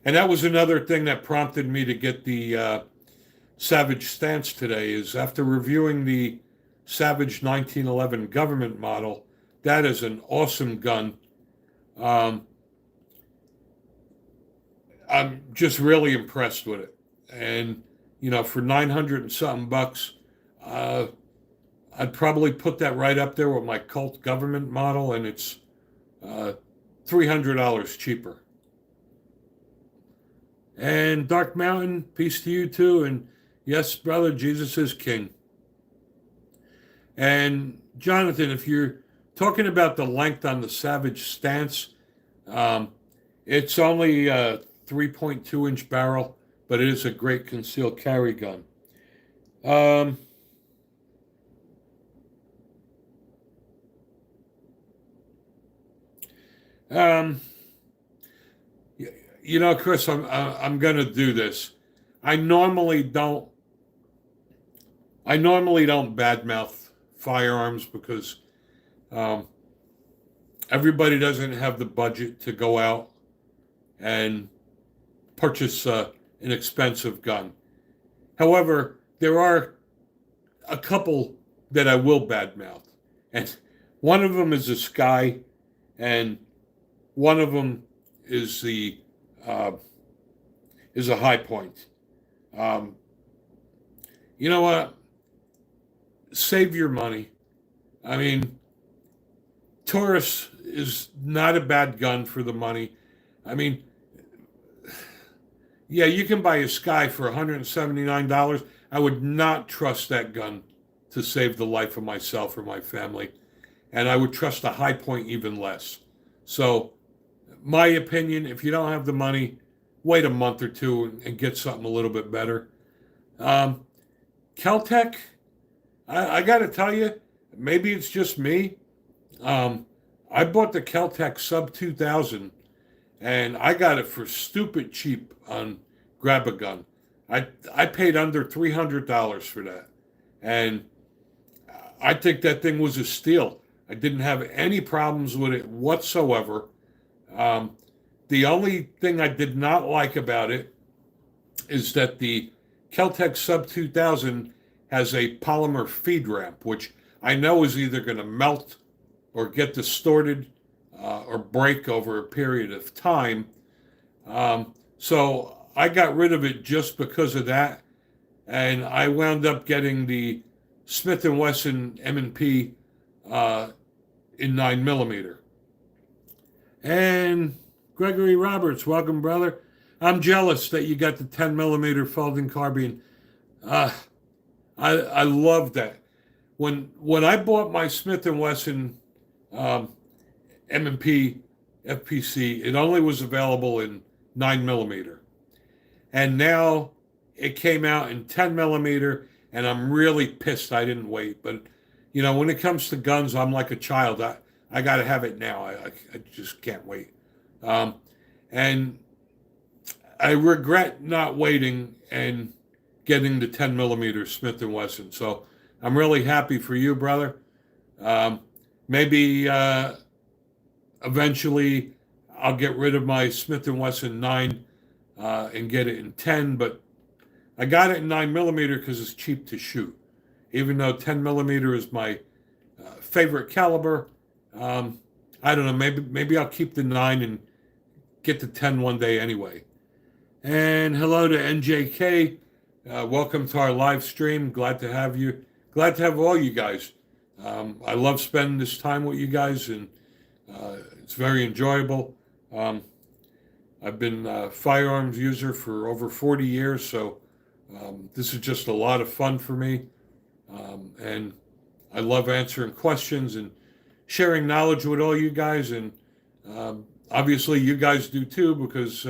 that was another thing that prompted me to get the Savage Stance today, is after reviewing the Savage 1911 government model, that is an awesome gun. I'm just really impressed with it. And, for 900 and something bucks, I'd probably put that right up there with my Colt government model, and it's $300 cheaper. And Dark Mountain, peace to you too. And yes, brother, Jesus is king. And Jonathan, if you're talking about the length on the Savage Stance, it's only 3.2 inch barrel, but it is a great concealed carry gun. Chris, I'm going to do this. I normally don't badmouth firearms because everybody doesn't have the budget to go out and purchase an expensive gun. However, there are a couple that I will badmouth, and one of them is a Sky, and one of them is a High Point. You know what? Save your money. I mean, Taurus is not a bad gun for the money. I mean, yeah, you can buy a Sky for $179. I would not trust that gun to save the life of myself or my family. And I would trust a High Point even less. So, my opinion, if you don't have the money, wait a month or two and get something a little bit better. Um, Keltec, I got to tell you, maybe it's just me. Um, I bought the Keltec Sub 2000 and I got it for stupid cheap on Grab a Gun. I paid under $300 for that, and I think that thing was a steal. I didn't have any problems with it whatsoever. Um, the only thing I did not like about it is that the Keltec Sub 2000 has a polymer feed ramp, which I know is either going to melt or get distorted or break over a period of time. So I got rid of it just because of that, and I wound up getting the Smith & Wesson M&P in 9mm. And Gregory Roberts, welcome, brother. I'm jealous that you got the 10mm folding carbine. Uh, I love that. When I bought my Smith & Wesson M&P FPC, it only was available in 9mm. And now it came out in 10mm, and I'm really pissed I didn't wait. But, when it comes to guns, I'm like a child. I got to have it now. I just can't wait. And I regret not waiting and getting the 10mm Smith & Wesson. So I'm really happy for you, brother. Maybe eventually I'll get rid of my Smith & Wesson 9 and get it in 10, but I got it in 9mm because it's cheap to shoot. Even though 10mm is my favorite caliber, I don't know, maybe I'll keep the 9 and get the 10 one day anyway. And hello to NJK. Welcome to our live stream. Glad to have you. Glad to have all you guys. I love spending this time with you guys, and it's very enjoyable. I've been a firearms user for over 40 years, so this is just a lot of fun for me. And I love answering questions and sharing knowledge with all you guys. And obviously you guys do too, because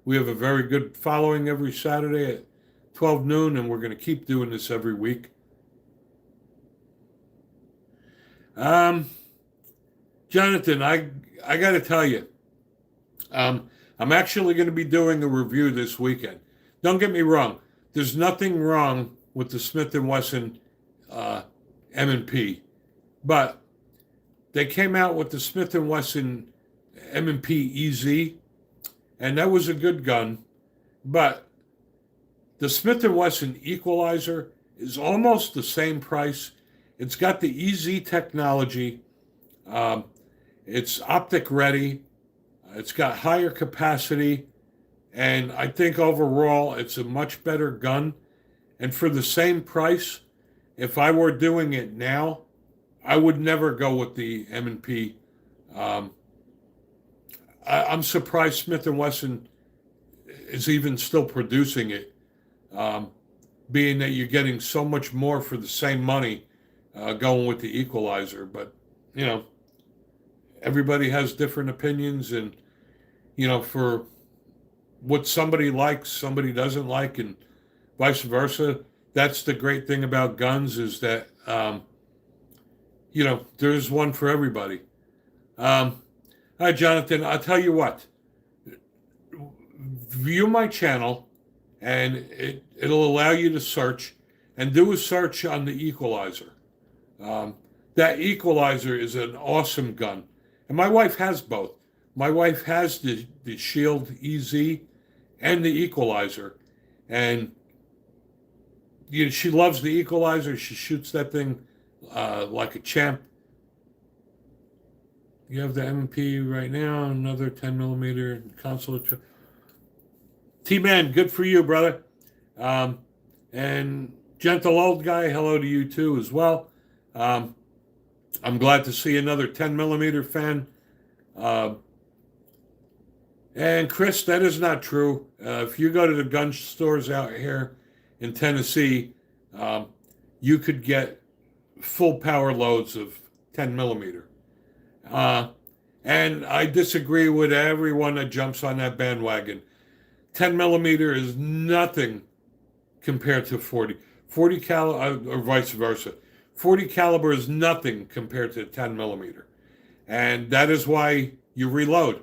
we have a very good following every Saturday at 12 noon, and we're going to keep doing this every week. Jonathan, I got to tell you, I'm actually going to be doing a review this weekend. Don't get me wrong. There's nothing wrong with the Smith & Wesson M&P, but they came out with the Smith & Wesson M&P EZ, and that was a good gun, but the Smith & Wesson Equalizer is almost the same price. It's got the EZ technology. It's optic ready. It's got higher capacity, and I think overall it's a much better gun. And for the same price, if I were doing it now, I would never go with the M&P. I'm surprised Smith & Wesson is even still producing it, being that you're getting so much more for the same money going with the Equalizer. But, everybody has different opinions, and, for what somebody likes, somebody doesn't like, and vice versa. That's the great thing about guns, is that, there's one for everybody. All right, Jonathan, I'll tell you what. View my channel, and it'll allow you to search, and do a search on the Equalizer. That Equalizer is an awesome gun. And my wife has both. My wife has the Shield EZ and the Equalizer. And she loves the Equalizer. She shoots that thing like a champ. You have the M&P right now, another 10mm console. T-Man, good for you, brother. And Gentle Old Guy, hello to you too as well. I'm glad to see another 10mm fan. And Chris, that is not true. If you go to the gun stores out here in Tennessee, you could get full power loads of 10mm. And I disagree with everyone that jumps on that bandwagon. 10mm is nothing compared to 40. 40 caliber, or vice versa. 40 caliber is nothing compared to 10 millimeter. And that is why you reload.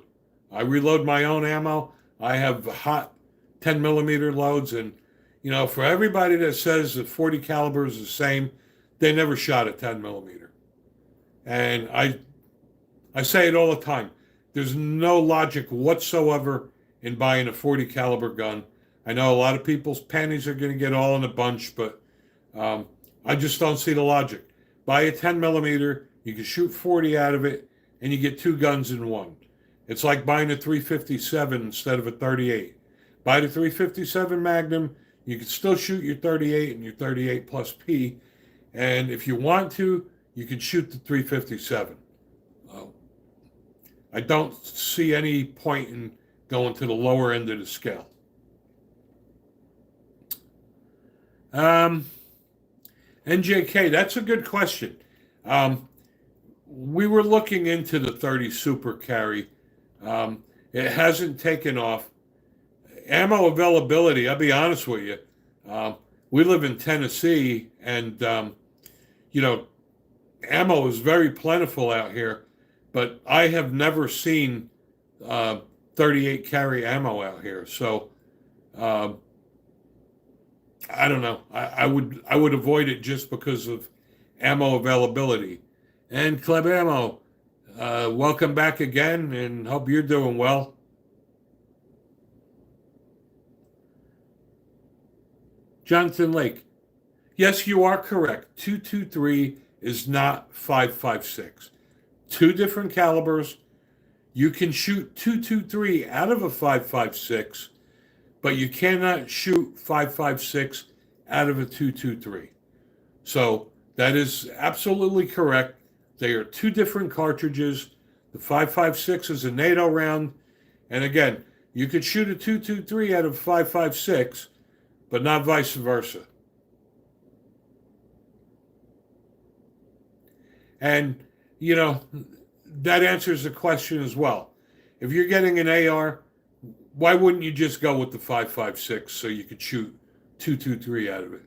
I reload my own ammo. I have hot 10 millimeter loads. And, for everybody that says that 40 caliber is the same, they never shot a 10 millimeter. And I say it all the time. There's no logic whatsoever in buying a 40 caliber gun. I know a lot of people's panties are going to get all in a bunch, but I just don't see the logic. Buy a 10 millimeter, you can shoot 40 out of it, and you get two guns in one. It's like buying a 357 instead of a 38. Buy the 357 Magnum, you can still shoot your 38 and your 38 plus P, and if you want to, you can shoot the 357. I don't see any point in going to the lower end of the scale. NJK, that's a good question. We were looking into the 30 Super Carry. It hasn't taken off. Ammo availability, I'll be honest with you. We live in Tennessee, and, ammo is very plentiful out here, but I have never seen 38 carry ammo out here. So, I don't know. I would avoid it just because of ammo availability. And Club Ammo, welcome back again, and hope you're doing well. Jonathan Lake, yes, you are correct. 223 is not 5.56. Two different calibers. You can shoot 223 out of a 5.56, but you cannot shoot 5.56 out of a 223. So that is absolutely correct. They are two different cartridges. The 5.56 is a NATO round. And again, you could shoot a 223 out of 5.56, but not vice versa. And, that answers the question as well. If you're getting an AR, why wouldn't you just go with the 5.56 so you could shoot 223 out of it?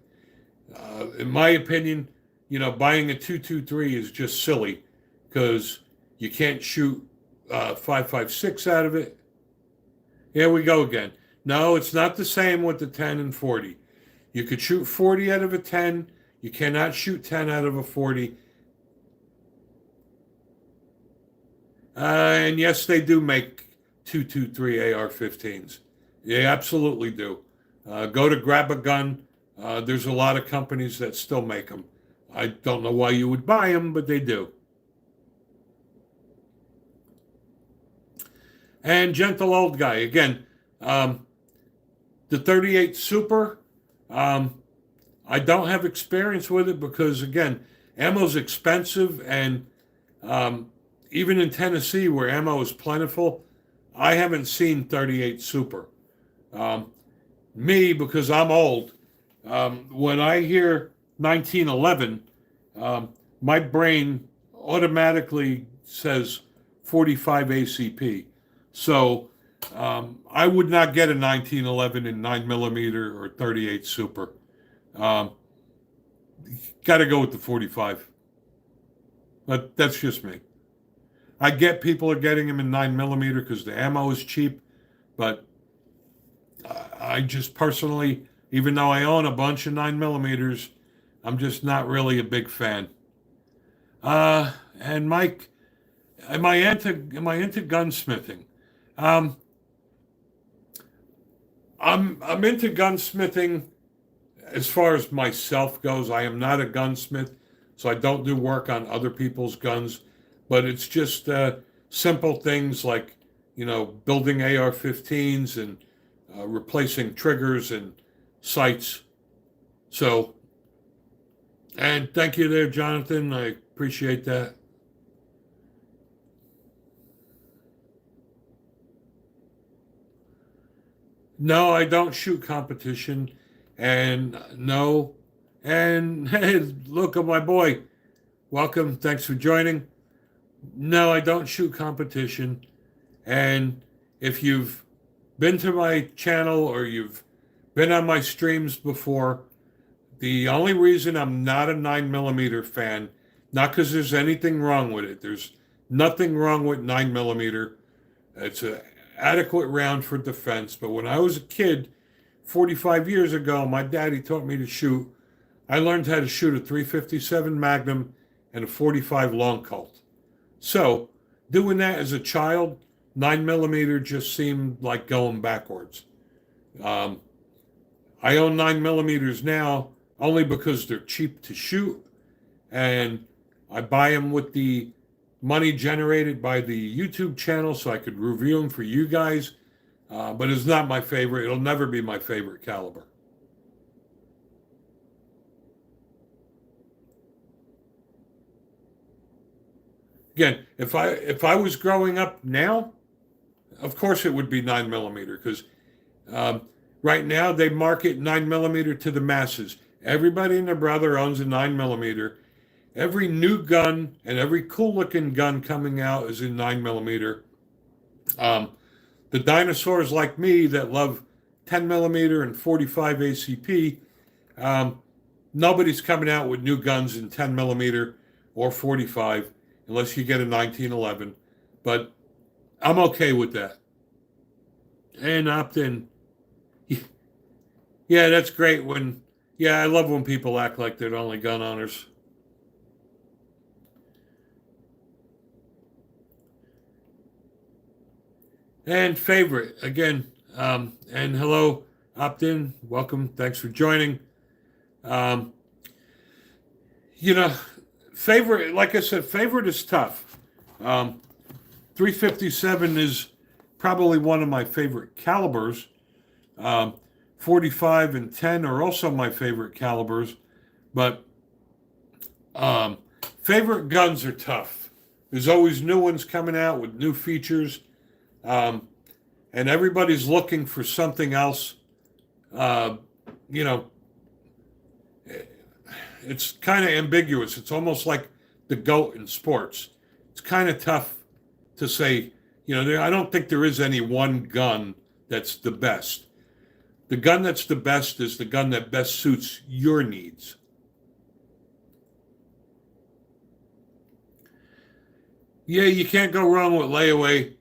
In my opinion, buying a 223 is just silly because you can't shoot 5.56 out of it. Here we go again. No, it's not the same with the 10 and 40. You could shoot 40 out of a 10. You cannot shoot 10 out of a 40. And yes, they do make 223 AR-15s. They absolutely do. Go to Grab a Gun. There's a lot of companies that still make them. I don't know why you would buy them, but they do. And Gentle Old Guy, again, the 38 Super, I don't have experience with it because, again, ammo's expensive, and even in Tennessee where ammo is plentiful, I haven't seen 38 Super. Me, because I'm old, when I hear 1911, my brain automatically says 45 ACP. So I would not get a 1911 in 9mm or 38 Super. Got to go with the 45. But that's just me. I get people are getting them in 9mm because the ammo is cheap, but I just personally, even though I own a bunch of 9mm, I'm just not really a big fan. And Mike, am I into gunsmithing? I'm into gunsmithing as far as myself goes. I am not a gunsmith, so I don't do work on other people's guns. But it's just simple things like, building AR-15s and replacing triggers and sights. So, and thank you there, Jonathan. I appreciate that. No, I don't shoot competition. And no. And hey, look at my boy. Welcome. Thanks for joining. No, I don't shoot competition. And if you've been to my channel or you've been on my streams before. The only reason I'm not a 9mm fan, not because there's anything wrong with it. There's nothing wrong with 9mm. It's an adequate round for defense. But when I was a kid, 45 years ago, my daddy taught me to shoot. I learned how to shoot a 357 Magnum and a 45 Long Colt. So doing that as a child, 9mm just seemed like going backwards. I own 9mm now only because they're cheap to shoot, and I buy them with the money generated by the YouTube channel so I could review them for you guys. But it's not my favorite. It'll never be my favorite caliber. Again, if I was growing up now, of course it would be 9mm because right now they market 9mm to the masses. Everybody and their brother owns a 9mm. Every new gun and every cool looking gun coming out is in 9mm. The dinosaurs like me that love 10mm and 45 ACP, nobody's coming out with new guns in 10mm or 45 unless you get a 1911. But I'm okay with that. And opt-in. Yeah, that's great when, yeah, I love when people act like they're only gun owners. And favorite, again, and hello, opt-in, welcome, thanks for joining. Favorite, like I said, favorite is tough. 357 is probably one of my favorite calibers. 45 and 10 are also my favorite calibers, but favorite guns are tough. There's always new ones coming out with new features. And everybody's looking for something else. It's kind of ambiguous. It's almost like the GOAT in sports. It's kind of tough to say, I don't think there is any one gun that's the best. The gun that's the best is the gun that best suits your needs. Yeah, you can't go wrong with layaway.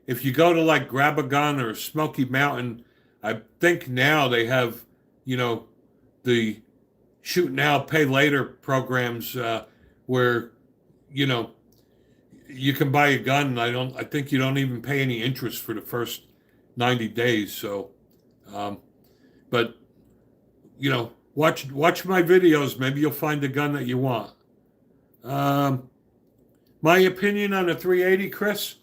If you go to like Grab a Gun or Smoky Mountain, I think now they have, the shoot now, pay later programs where, you can buy a gun. I think you don't even pay any interest for the first 90 days. So, but, watch my videos. Maybe you'll find the gun that you want. My opinion on a 380, Chris,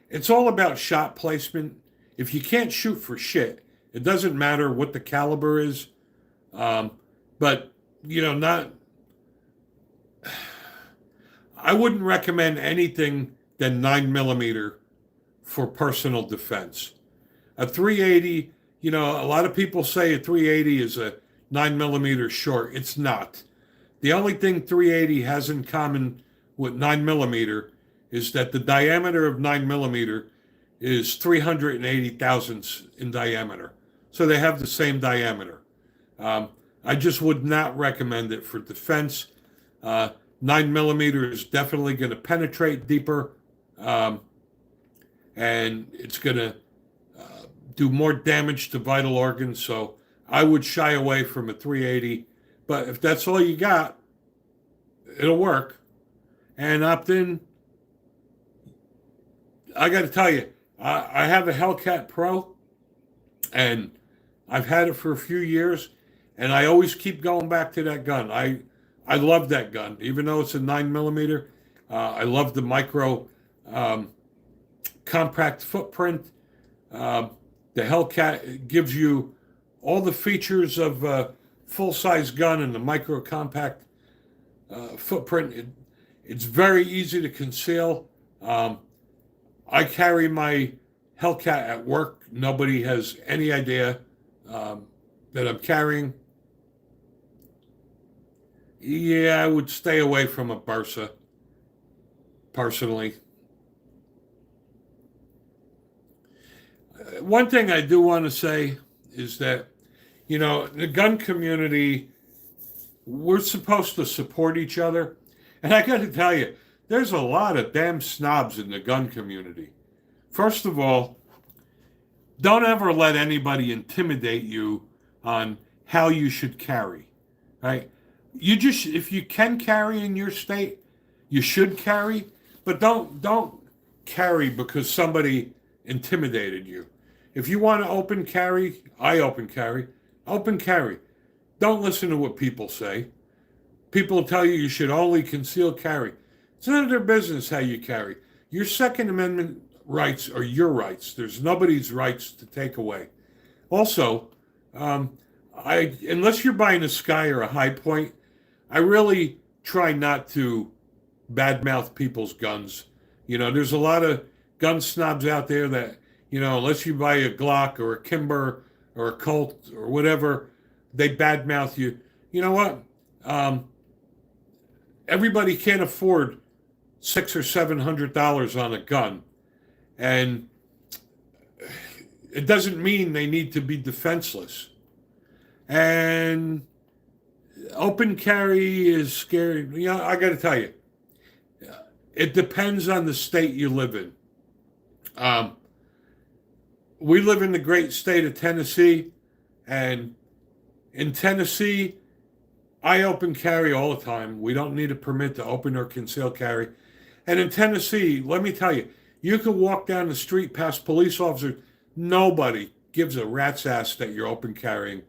it's all about shot placement. If you can't shoot for shit, it doesn't matter what the caliber is. But, I wouldn't recommend anything than 9mm for personal defense. A 380, a lot of people say a 380 is a 9mm short. It's not. The only thing 380 has in common with 9mm is that the diameter of 9mm is 380 thousandths in diameter. So they have the same diameter. I just would not recommend it for defense. 9mm is definitely going to penetrate deeper, and it's going to do more damage to vital organs. So I would shy away from a 380. But if that's all you got, it'll work. And opt-in, I got to tell you, I have a Hellcat Pro, and I've had it for a few years, and I always keep going back to that gun. I love that gun, even though it's a 9mm. I love the micro compact footprint. The Hellcat gives you all the features of a full-size gun and the micro compact footprint. It's very easy to conceal. I carry my Hellcat at work. Nobody has any idea that I'm carrying. Yeah, I would stay away from a Bursa, personally. one thing I do want to say is that, the gun community, we're supposed to support each other. And I got to tell you, there's a lot of damn snobs in the gun community. First of all, don't ever let anybody intimidate you on how you should carry, right? If you can carry in your state, you should carry, but don't carry because somebody intimidated you. If you want to open carry, I open carry. Open carry. Don't listen to what people say. People tell you should only conceal carry. It's none of their business how you carry. Your Second Amendment rights are your rights. There's nobody's rights to take away. Also, unless you're buying a Sky or a High Point, I really try not to badmouth people's guns. There's a lot of gun snobs out there that, unless you buy a Glock or a Kimber or a Colt or whatever, they badmouth you. You know what? Everybody can't afford $600 or $700 on a gun, and it doesn't mean they need to be defenseless. And open carry is scary. I got to tell you, it depends on the state you live in. We live in the great state of Tennessee, and in Tennessee, I open carry all the time. We don't need a permit to open or conceal carry. And in Tennessee, let me tell you, you can walk down the street past police officers. Nobody gives a rat's ass that you're open carrying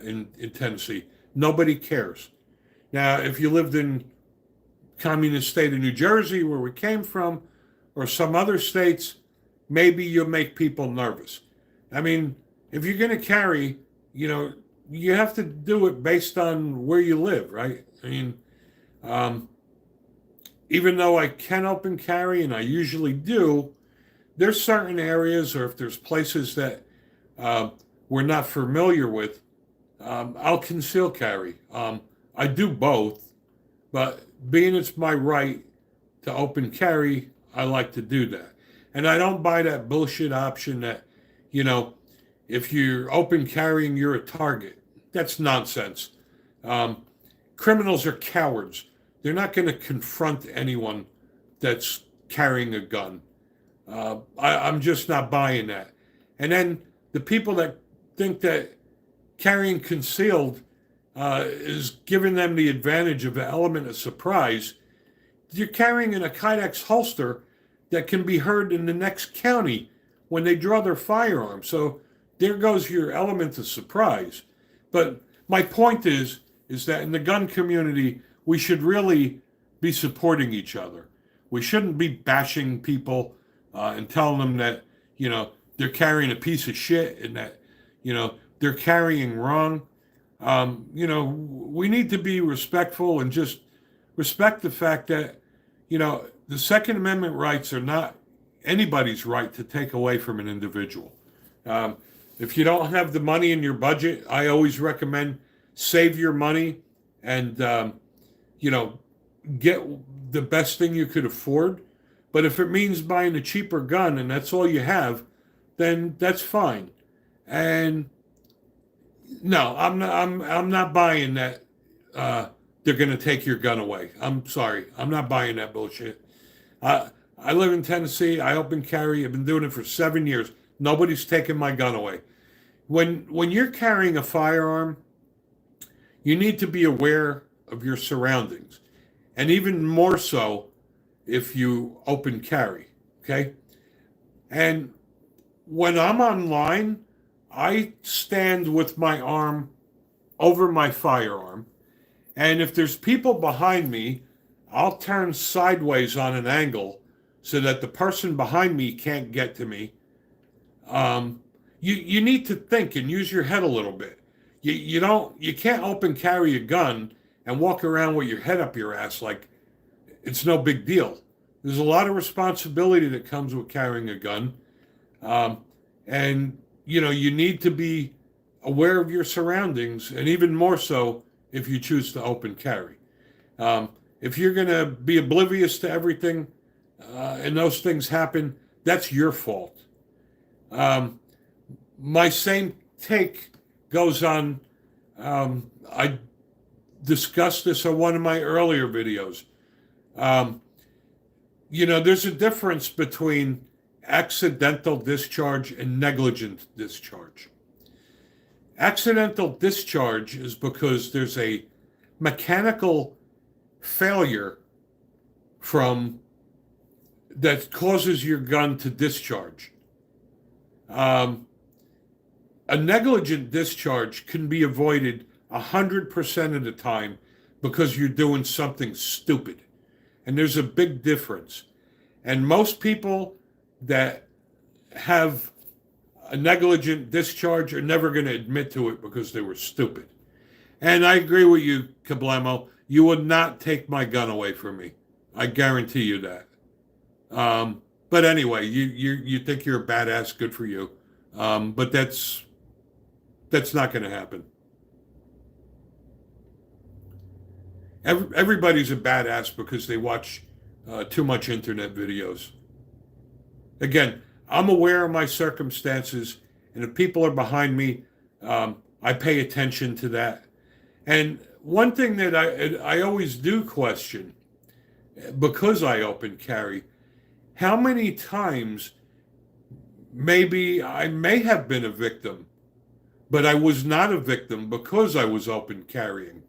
in Tennessee. Nobody cares. Now, if you lived in communist state of New Jersey, where we came from, or some other states, maybe you'll make people nervous. I mean, if you're going to carry, you have to do it based on where you live, right? I mean, even though I can open carry, and I usually do, there's certain areas, or if there's places that we're not familiar with, I'll conceal carry. I do both, but being it's my right to open carry, I like to do that. And I don't buy that bullshit option that, if you're open carrying, you're a target. That's nonsense. Criminals are cowards. They're not going to confront anyone that's carrying a gun. I'm just not buying that. And then the people that think that carrying concealed is giving them the advantage of the element of surprise, you're carrying in a Kydex holster that can be heard in the next county when they draw their firearm. So there goes your element of surprise. But my point is that in the gun community, we should really be supporting each other. We shouldn't be bashing people and telling them that, they're carrying a piece of shit and that, they're carrying wrong. We need to be respectful and just respect the fact that, the Second Amendment rights are not anybody's right to take away from an individual. If you don't have the money in your budget, I always recommend save your money and, get the best thing you could afford. But if it means buying a cheaper gun and that's all you have, then that's fine. And no, I'm not buying that. They're going to take your gun away. I'm sorry. I'm not buying that bullshit. I live in Tennessee. I open carry. I've been doing it for 7 years. Nobody's taken my gun away. When you're carrying a firearm, you need to be aware of your surroundings. And even more so if you open carry, okay? And when I'm online, I stand with my arm over my firearm. And if there's people behind me, I'll turn sideways on an angle so that the person behind me can't get to me. You need to think and use your head a little bit. You can't open carry a gun and walk around with your head up your ass like it's no big deal. There's a lot of responsibility that comes with carrying a gun. And you need to be aware of your surroundings, and even more so if you choose to open carry. If you're going to be oblivious to everything and those things happen, that's your fault. my same take goes on. I discussed this on one of my earlier videos. Um, there's a difference between accidental discharge and negligent discharge. Accidental discharge is because there's a mechanical failure from that causes your gun to discharge. A negligent discharge can be avoided 100% of the time because you're doing something stupid. And there's a big difference. And most people that have a negligent discharge are never going to admit to it because they were stupid. And I agree with you, Kablamo. You would not take my gun away from me. I guarantee you that. But anyway, you think you're a badass, good for you. But that's not going to happen. Everybody's a badass because they watch too much internet videos. Again, I'm aware of my circumstances, and if people are behind me, I pay attention to that. And one thing that I always do question, because I open carry, how many times maybe I may have been a victim, but I was not a victim because I was open carrying.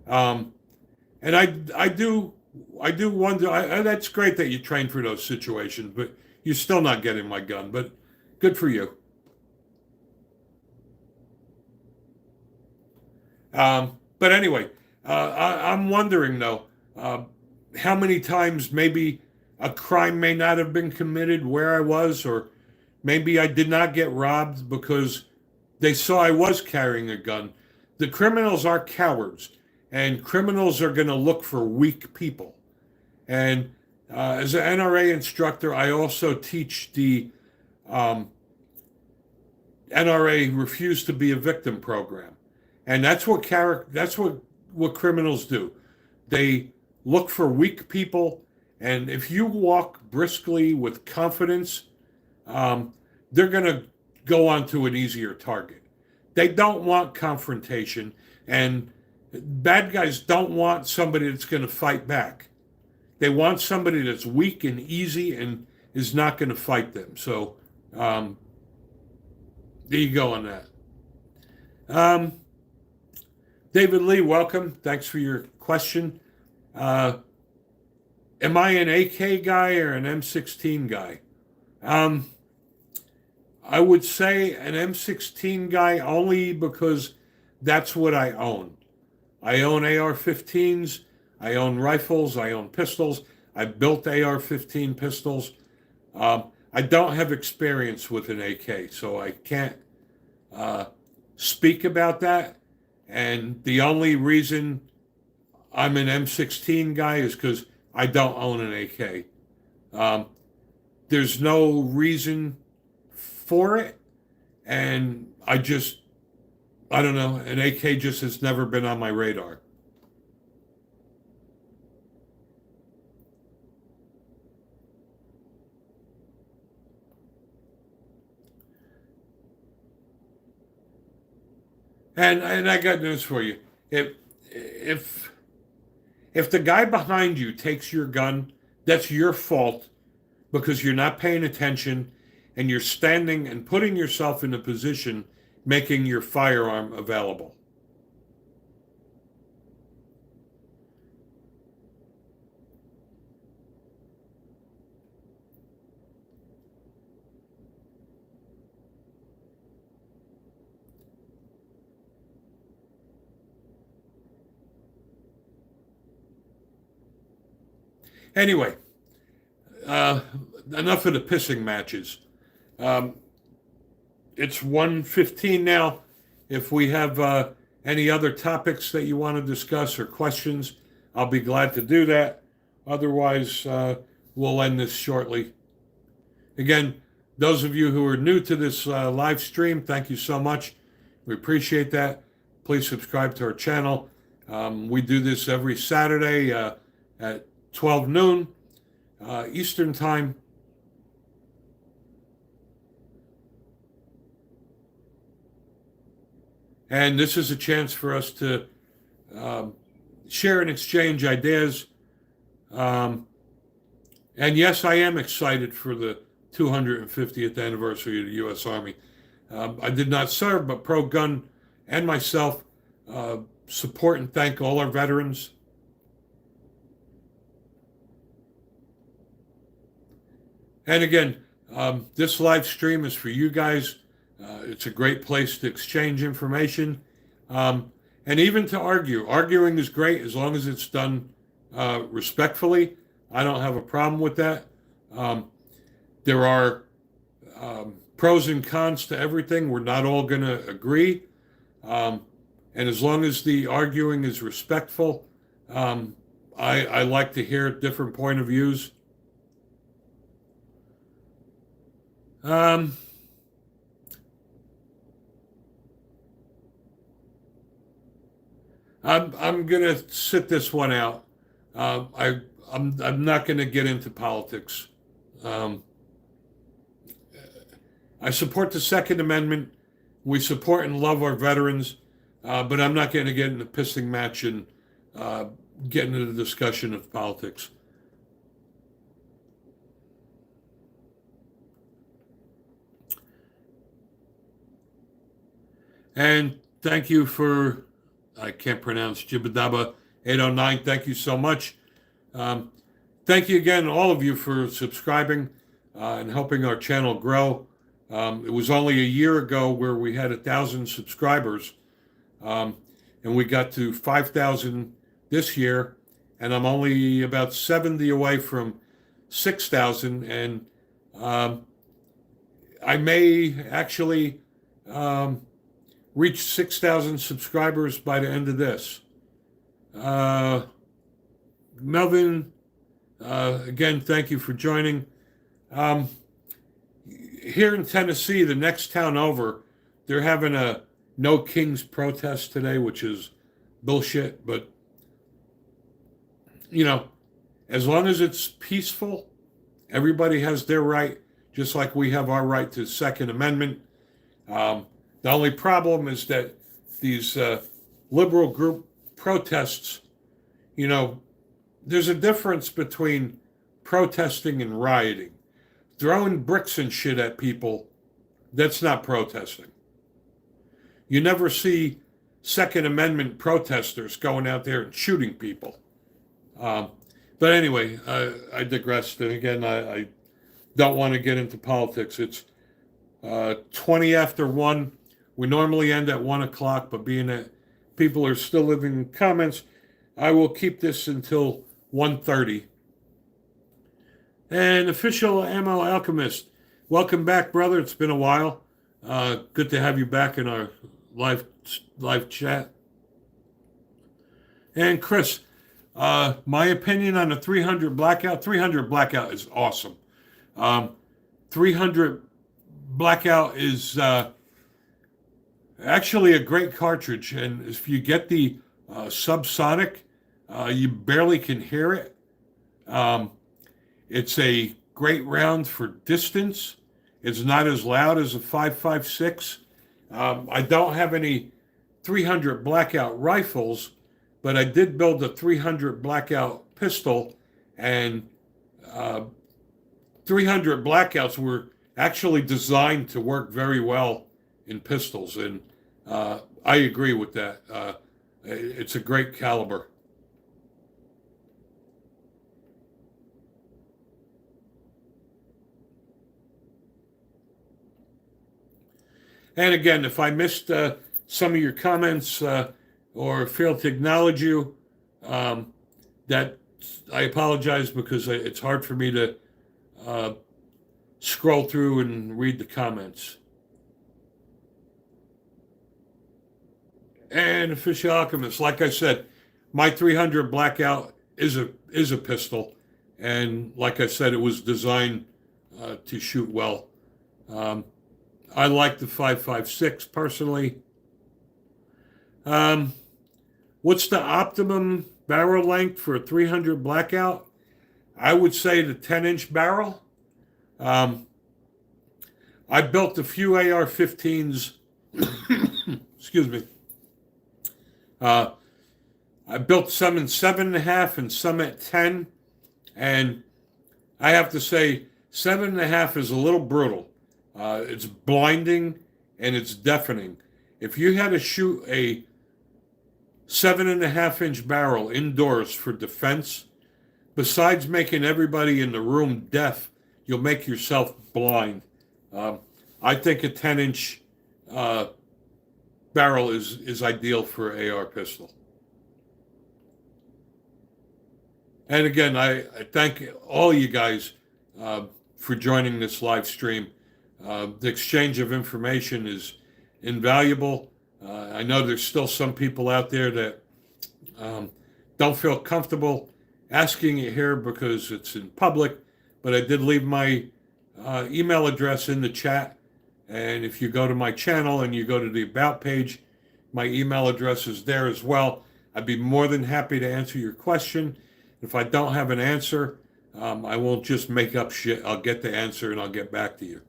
And I do wonder. That's great that you train for those situations, but you're still not getting my gun. But good for you. But anyway, I'm wondering though, how many times maybe a crime may not have been committed where I was, or maybe I did not get robbed because they saw I was carrying a gun. The criminals are cowards, and criminals are going to look for weak people. And as an NRA instructor, I also teach the NRA Refuse to Be a Victim program. And that's what criminals do. They look for weak people, and if you walk briskly with confidence, they're going to go on to an easier target. They don't want confrontation, and bad guys don't want somebody that's going to fight back. They want somebody that's weak and easy and is not going to fight them. So there you go on that. David Lee, welcome. Thanks for your question. Am I an AK guy or an M16 guy? I would say an M16 guy only because that's what I own. I own AR-15s, I own rifles, I own pistols. I built AR-15 pistols. I don't have experience with an AK, so I can't speak about that. And the only reason I'm an M16 guy is because I don't own an AK. There's no reason for it, and I don't know, an AK just has never been on my radar. And I got news for you. If the guy behind you takes your gun, that's your fault because you're not paying attention and you're standing and putting yourself in a position making your firearm available. Anyway, enough of the pissing matches. It's 1:15 now. If we have any other topics that you want to discuss or questions, I'll be glad to do that. Otherwise, we'll end this shortly. Again, those of you who are new to this live stream, thank you so much. We appreciate that. Please subscribe to our channel. We do this every Saturday at 12 noon Eastern Time. And this is a chance for us to share and exchange ideas. And yes, I am excited for the 250th anniversary of the U.S. Army. I did not serve, but Pro Gun and myself support and thank all our veterans. And again, this live stream is for you guys. It's a great place to exchange information and even to argue. Arguing is great as long as it's done respectfully. I don't have a problem with that. There are pros and cons to everything. We're not all going to agree. And as long as the arguing is respectful, I like to hear different point of views. I'm gonna sit this one out. I'm not gonna get into politics. I support the Second Amendment. We support and love our veterans, but I'm not going to get in a pissing match and get into the discussion of politics. And thank you for, I can't pronounce, Jibadaba 809. Thank you so much. Thank you again, all of you, for subscribing and helping our channel grow. It was only a year ago where we had 1,000 subscribers, and we got to 5,000 this year, and I'm only about 70 away from 6,000, and I may actually reach 6,000 subscribers by the end of this. Melvin, again, thank you for joining. Here in Tennessee, the next town over, they're having a No Kings protest today, which is bullshit. But, you know, as long as it's peaceful, everybody has their right, just like we have our right to the Second Amendment. The only problem is that these liberal group protests, you know, there's a difference between protesting and rioting. Throwing bricks and shit at people, that's not protesting. You never see Second Amendment protesters going out there and shooting people. But anyway, I digressed. And again, I don't want to get into politics. It's 20 after 1. We normally end at 1 o'clock, but being that people are still leaving comments, I will keep this until 1:30. And Official Ammo Alchemist, welcome back, brother. It's been a while. Good to have you back in our live chat. And Chris, my opinion on the 300 Blackout. 300 Blackout is awesome. 300 Blackout is actually a great cartridge, and if you get the subsonic, you barely can hear it. It's a great round for distance. It's not as loud as a 5.56. I don't have any 300 Blackout rifles, but I did build a 300 Blackout pistol, and 300 Blackouts were actually designed to work very well in pistols, and I agree with that. It's a great caliber. And again, if I missed some of your comments or failed to acknowledge you, that I apologize, because it's hard for me to scroll through and read the comments. And Official Alchemist, like I said, my 300 Blackout is a pistol, and like I said, it was designed to shoot well. I like the 5.56 personally. What's the optimum barrel length for a 300 Blackout? I would say the 10-inch barrel. I built a few AR-15s, excuse me, Uh, I built some in 7.5 and some at 10, and I have to say 7.5 is a little brutal. It's blinding and it's deafening. If you had to shoot a 7.5 inch barrel indoors for defense, besides making everybody in the room deaf, you'll make yourself blind. I think a 10-inch barrel is ideal for an AR pistol. And again, I thank all you guys for joining this live stream. The exchange of information is invaluable. I know there's still some people out there that don't feel comfortable asking it here because it's in public, but I did leave my email address in the chat. And if you go to my channel and you go to the About page, my email address is there as well. I'd be more than happy to answer your question. If I don't have an answer, I won't just make up shit. I'll get the answer and I'll get back to you.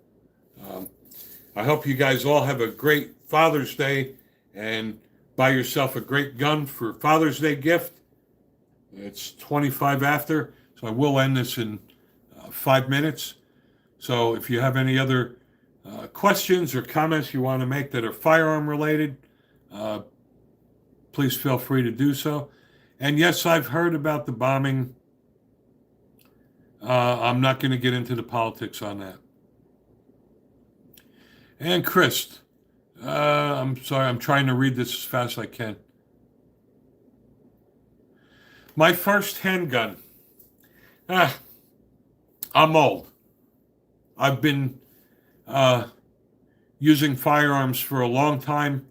I hope you guys all have a great Father's Day and buy yourself a great gun for Father's Day gift. It's 25 after, so I will end this in 5 minutes. So if you have any other questions or comments you want to make that are firearm related, please feel free to do so. And yes, I've heard about the bombing. I'm not going to get into the politics on that. And Chris, I'm sorry, I'm trying to read this as fast as I can. My first handgun. I'm old. I've been using firearms for a long time.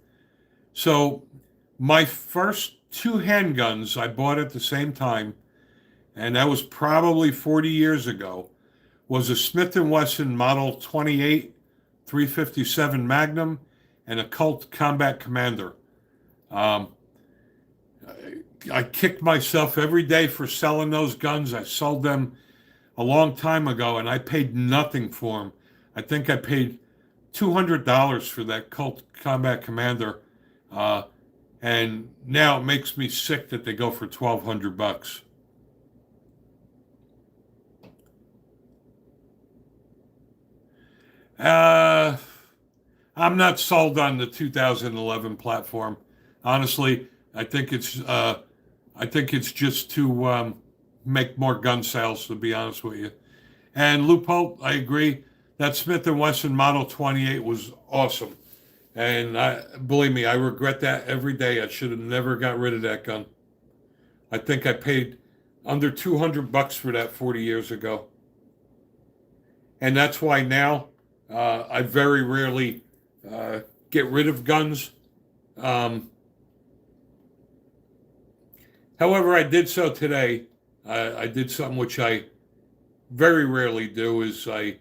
So my first 2 handguns I bought at the same time, and that was probably 40 years ago, was a Smith & Wesson Model 28 357 Magnum and a Colt Combat Commander. I kicked myself every day for selling those guns. I sold them a long time ago, and I paid nothing for them. I think I paid $200 for that Colt Combat Commander, and now it makes me sick that they go for $1,200. I'm not sold on the 2011 platform. Honestly, I think it's just to make more gun sales, to be honest with you. And Loophole, I agree. That Smith & Wesson Model 28 was awesome. And believe me, I regret that every day. I should have never got rid of that gun. I think I paid under $200 for that 40 years ago. And that's why now I very rarely get rid of guns. However, I did so today. I did something which I very rarely do, is I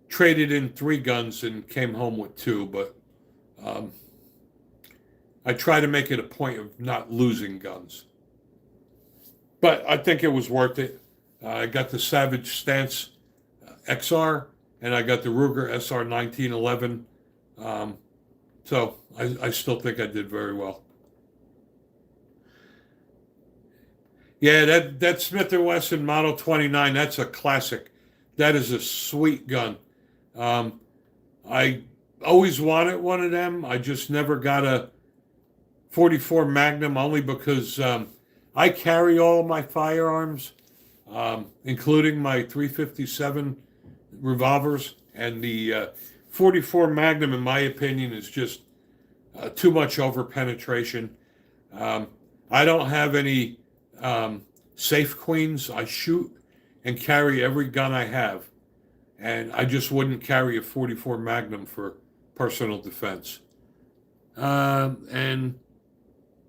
traded in 3 guns and came home with 2, but I try to make it a point of not losing guns. But I think it was worth it. I got the Savage Stance XR, and I got the Ruger SR 1911. So I still think I did very well. Yeah, that Smith & Wesson Model 29, that's a classic. That is a sweet gun. I always wanted one of them. I just never got a 44 Magnum, only because I carry all my firearms, including my 357 revolvers, and the 44 Magnum, in my opinion, is just too much over penetration. I don't have any safe queens. I shoot and carry every gun I have, and I just wouldn't carry a 44 Magnum for personal defense. And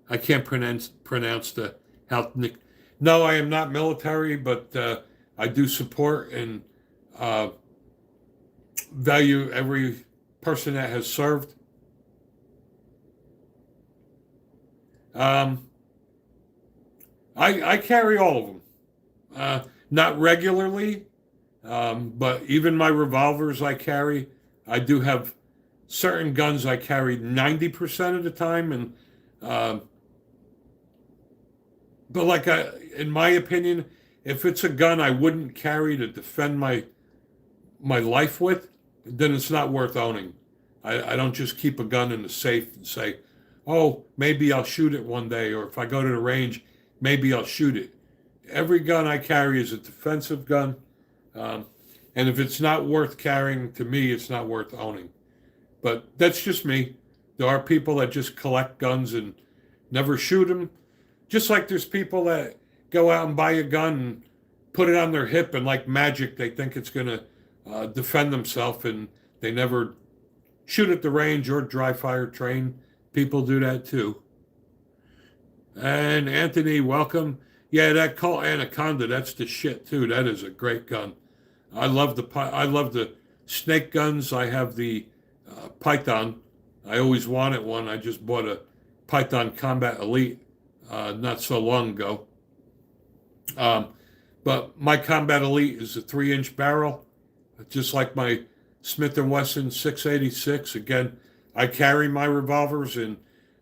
I can't pronounce the health. No, I am not military, but I do support and value every person that has served. I carry all of them. Not regularly, but even my revolvers I carry. I do have certain guns I carry 90% of the time, and But like in my opinion, if it's a gun I wouldn't carry to defend my life with, then it's not worth owning. I don't just keep a gun in the safe and say, oh, maybe I'll shoot it one day, or if I go to the range, maybe I'll shoot it. Every gun I carry is a defensive gun. And if it's not worth carrying, to me, it's not worth owning. But that's just me. There are people that just collect guns and never shoot them. Just like there's people that go out and buy a gun and put it on their hip, and like magic, they think it's going to defend themselves, and they never shoot at the range or dry fire train. People do that too. And Anthony, welcome. Yeah, that Colt Anaconda, that's the shit too. That is a great gun. I love the snake guns. I have the Python. I always wanted one. I just bought a Python Combat Elite not so long ago. But my Combat Elite is a 3-inch barrel, just like my Smith & Wesson 686. Again, I carry my revolvers, and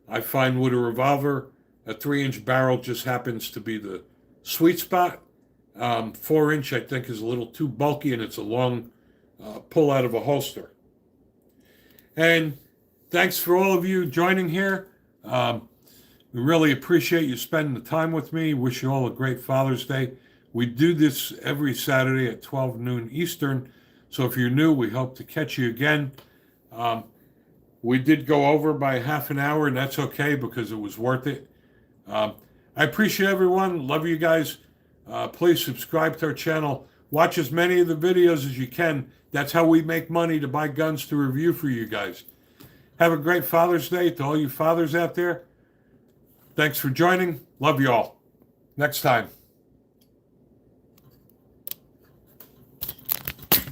I find with a revolver, a 3-inch barrel just happens to be the sweet spot. 4-inch, I think, is a little too bulky, and it's a long pull out of a holster. And thanks for all of you joining here. We really appreciate you spending the time with me. Wish you all a great Father's Day. We do this every Saturday at 12 noon Eastern. So if you're new, we hope to catch you again. We did go over by half an hour, and that's okay because it was worth it. I appreciate everyone. Love you guys. Please subscribe to our channel. Watch as many of the videos as you can. That's how we make money to buy guns to review for you guys. Have a great Father's Day to all you fathers out there. Thanks for joining. Love you all. Next time.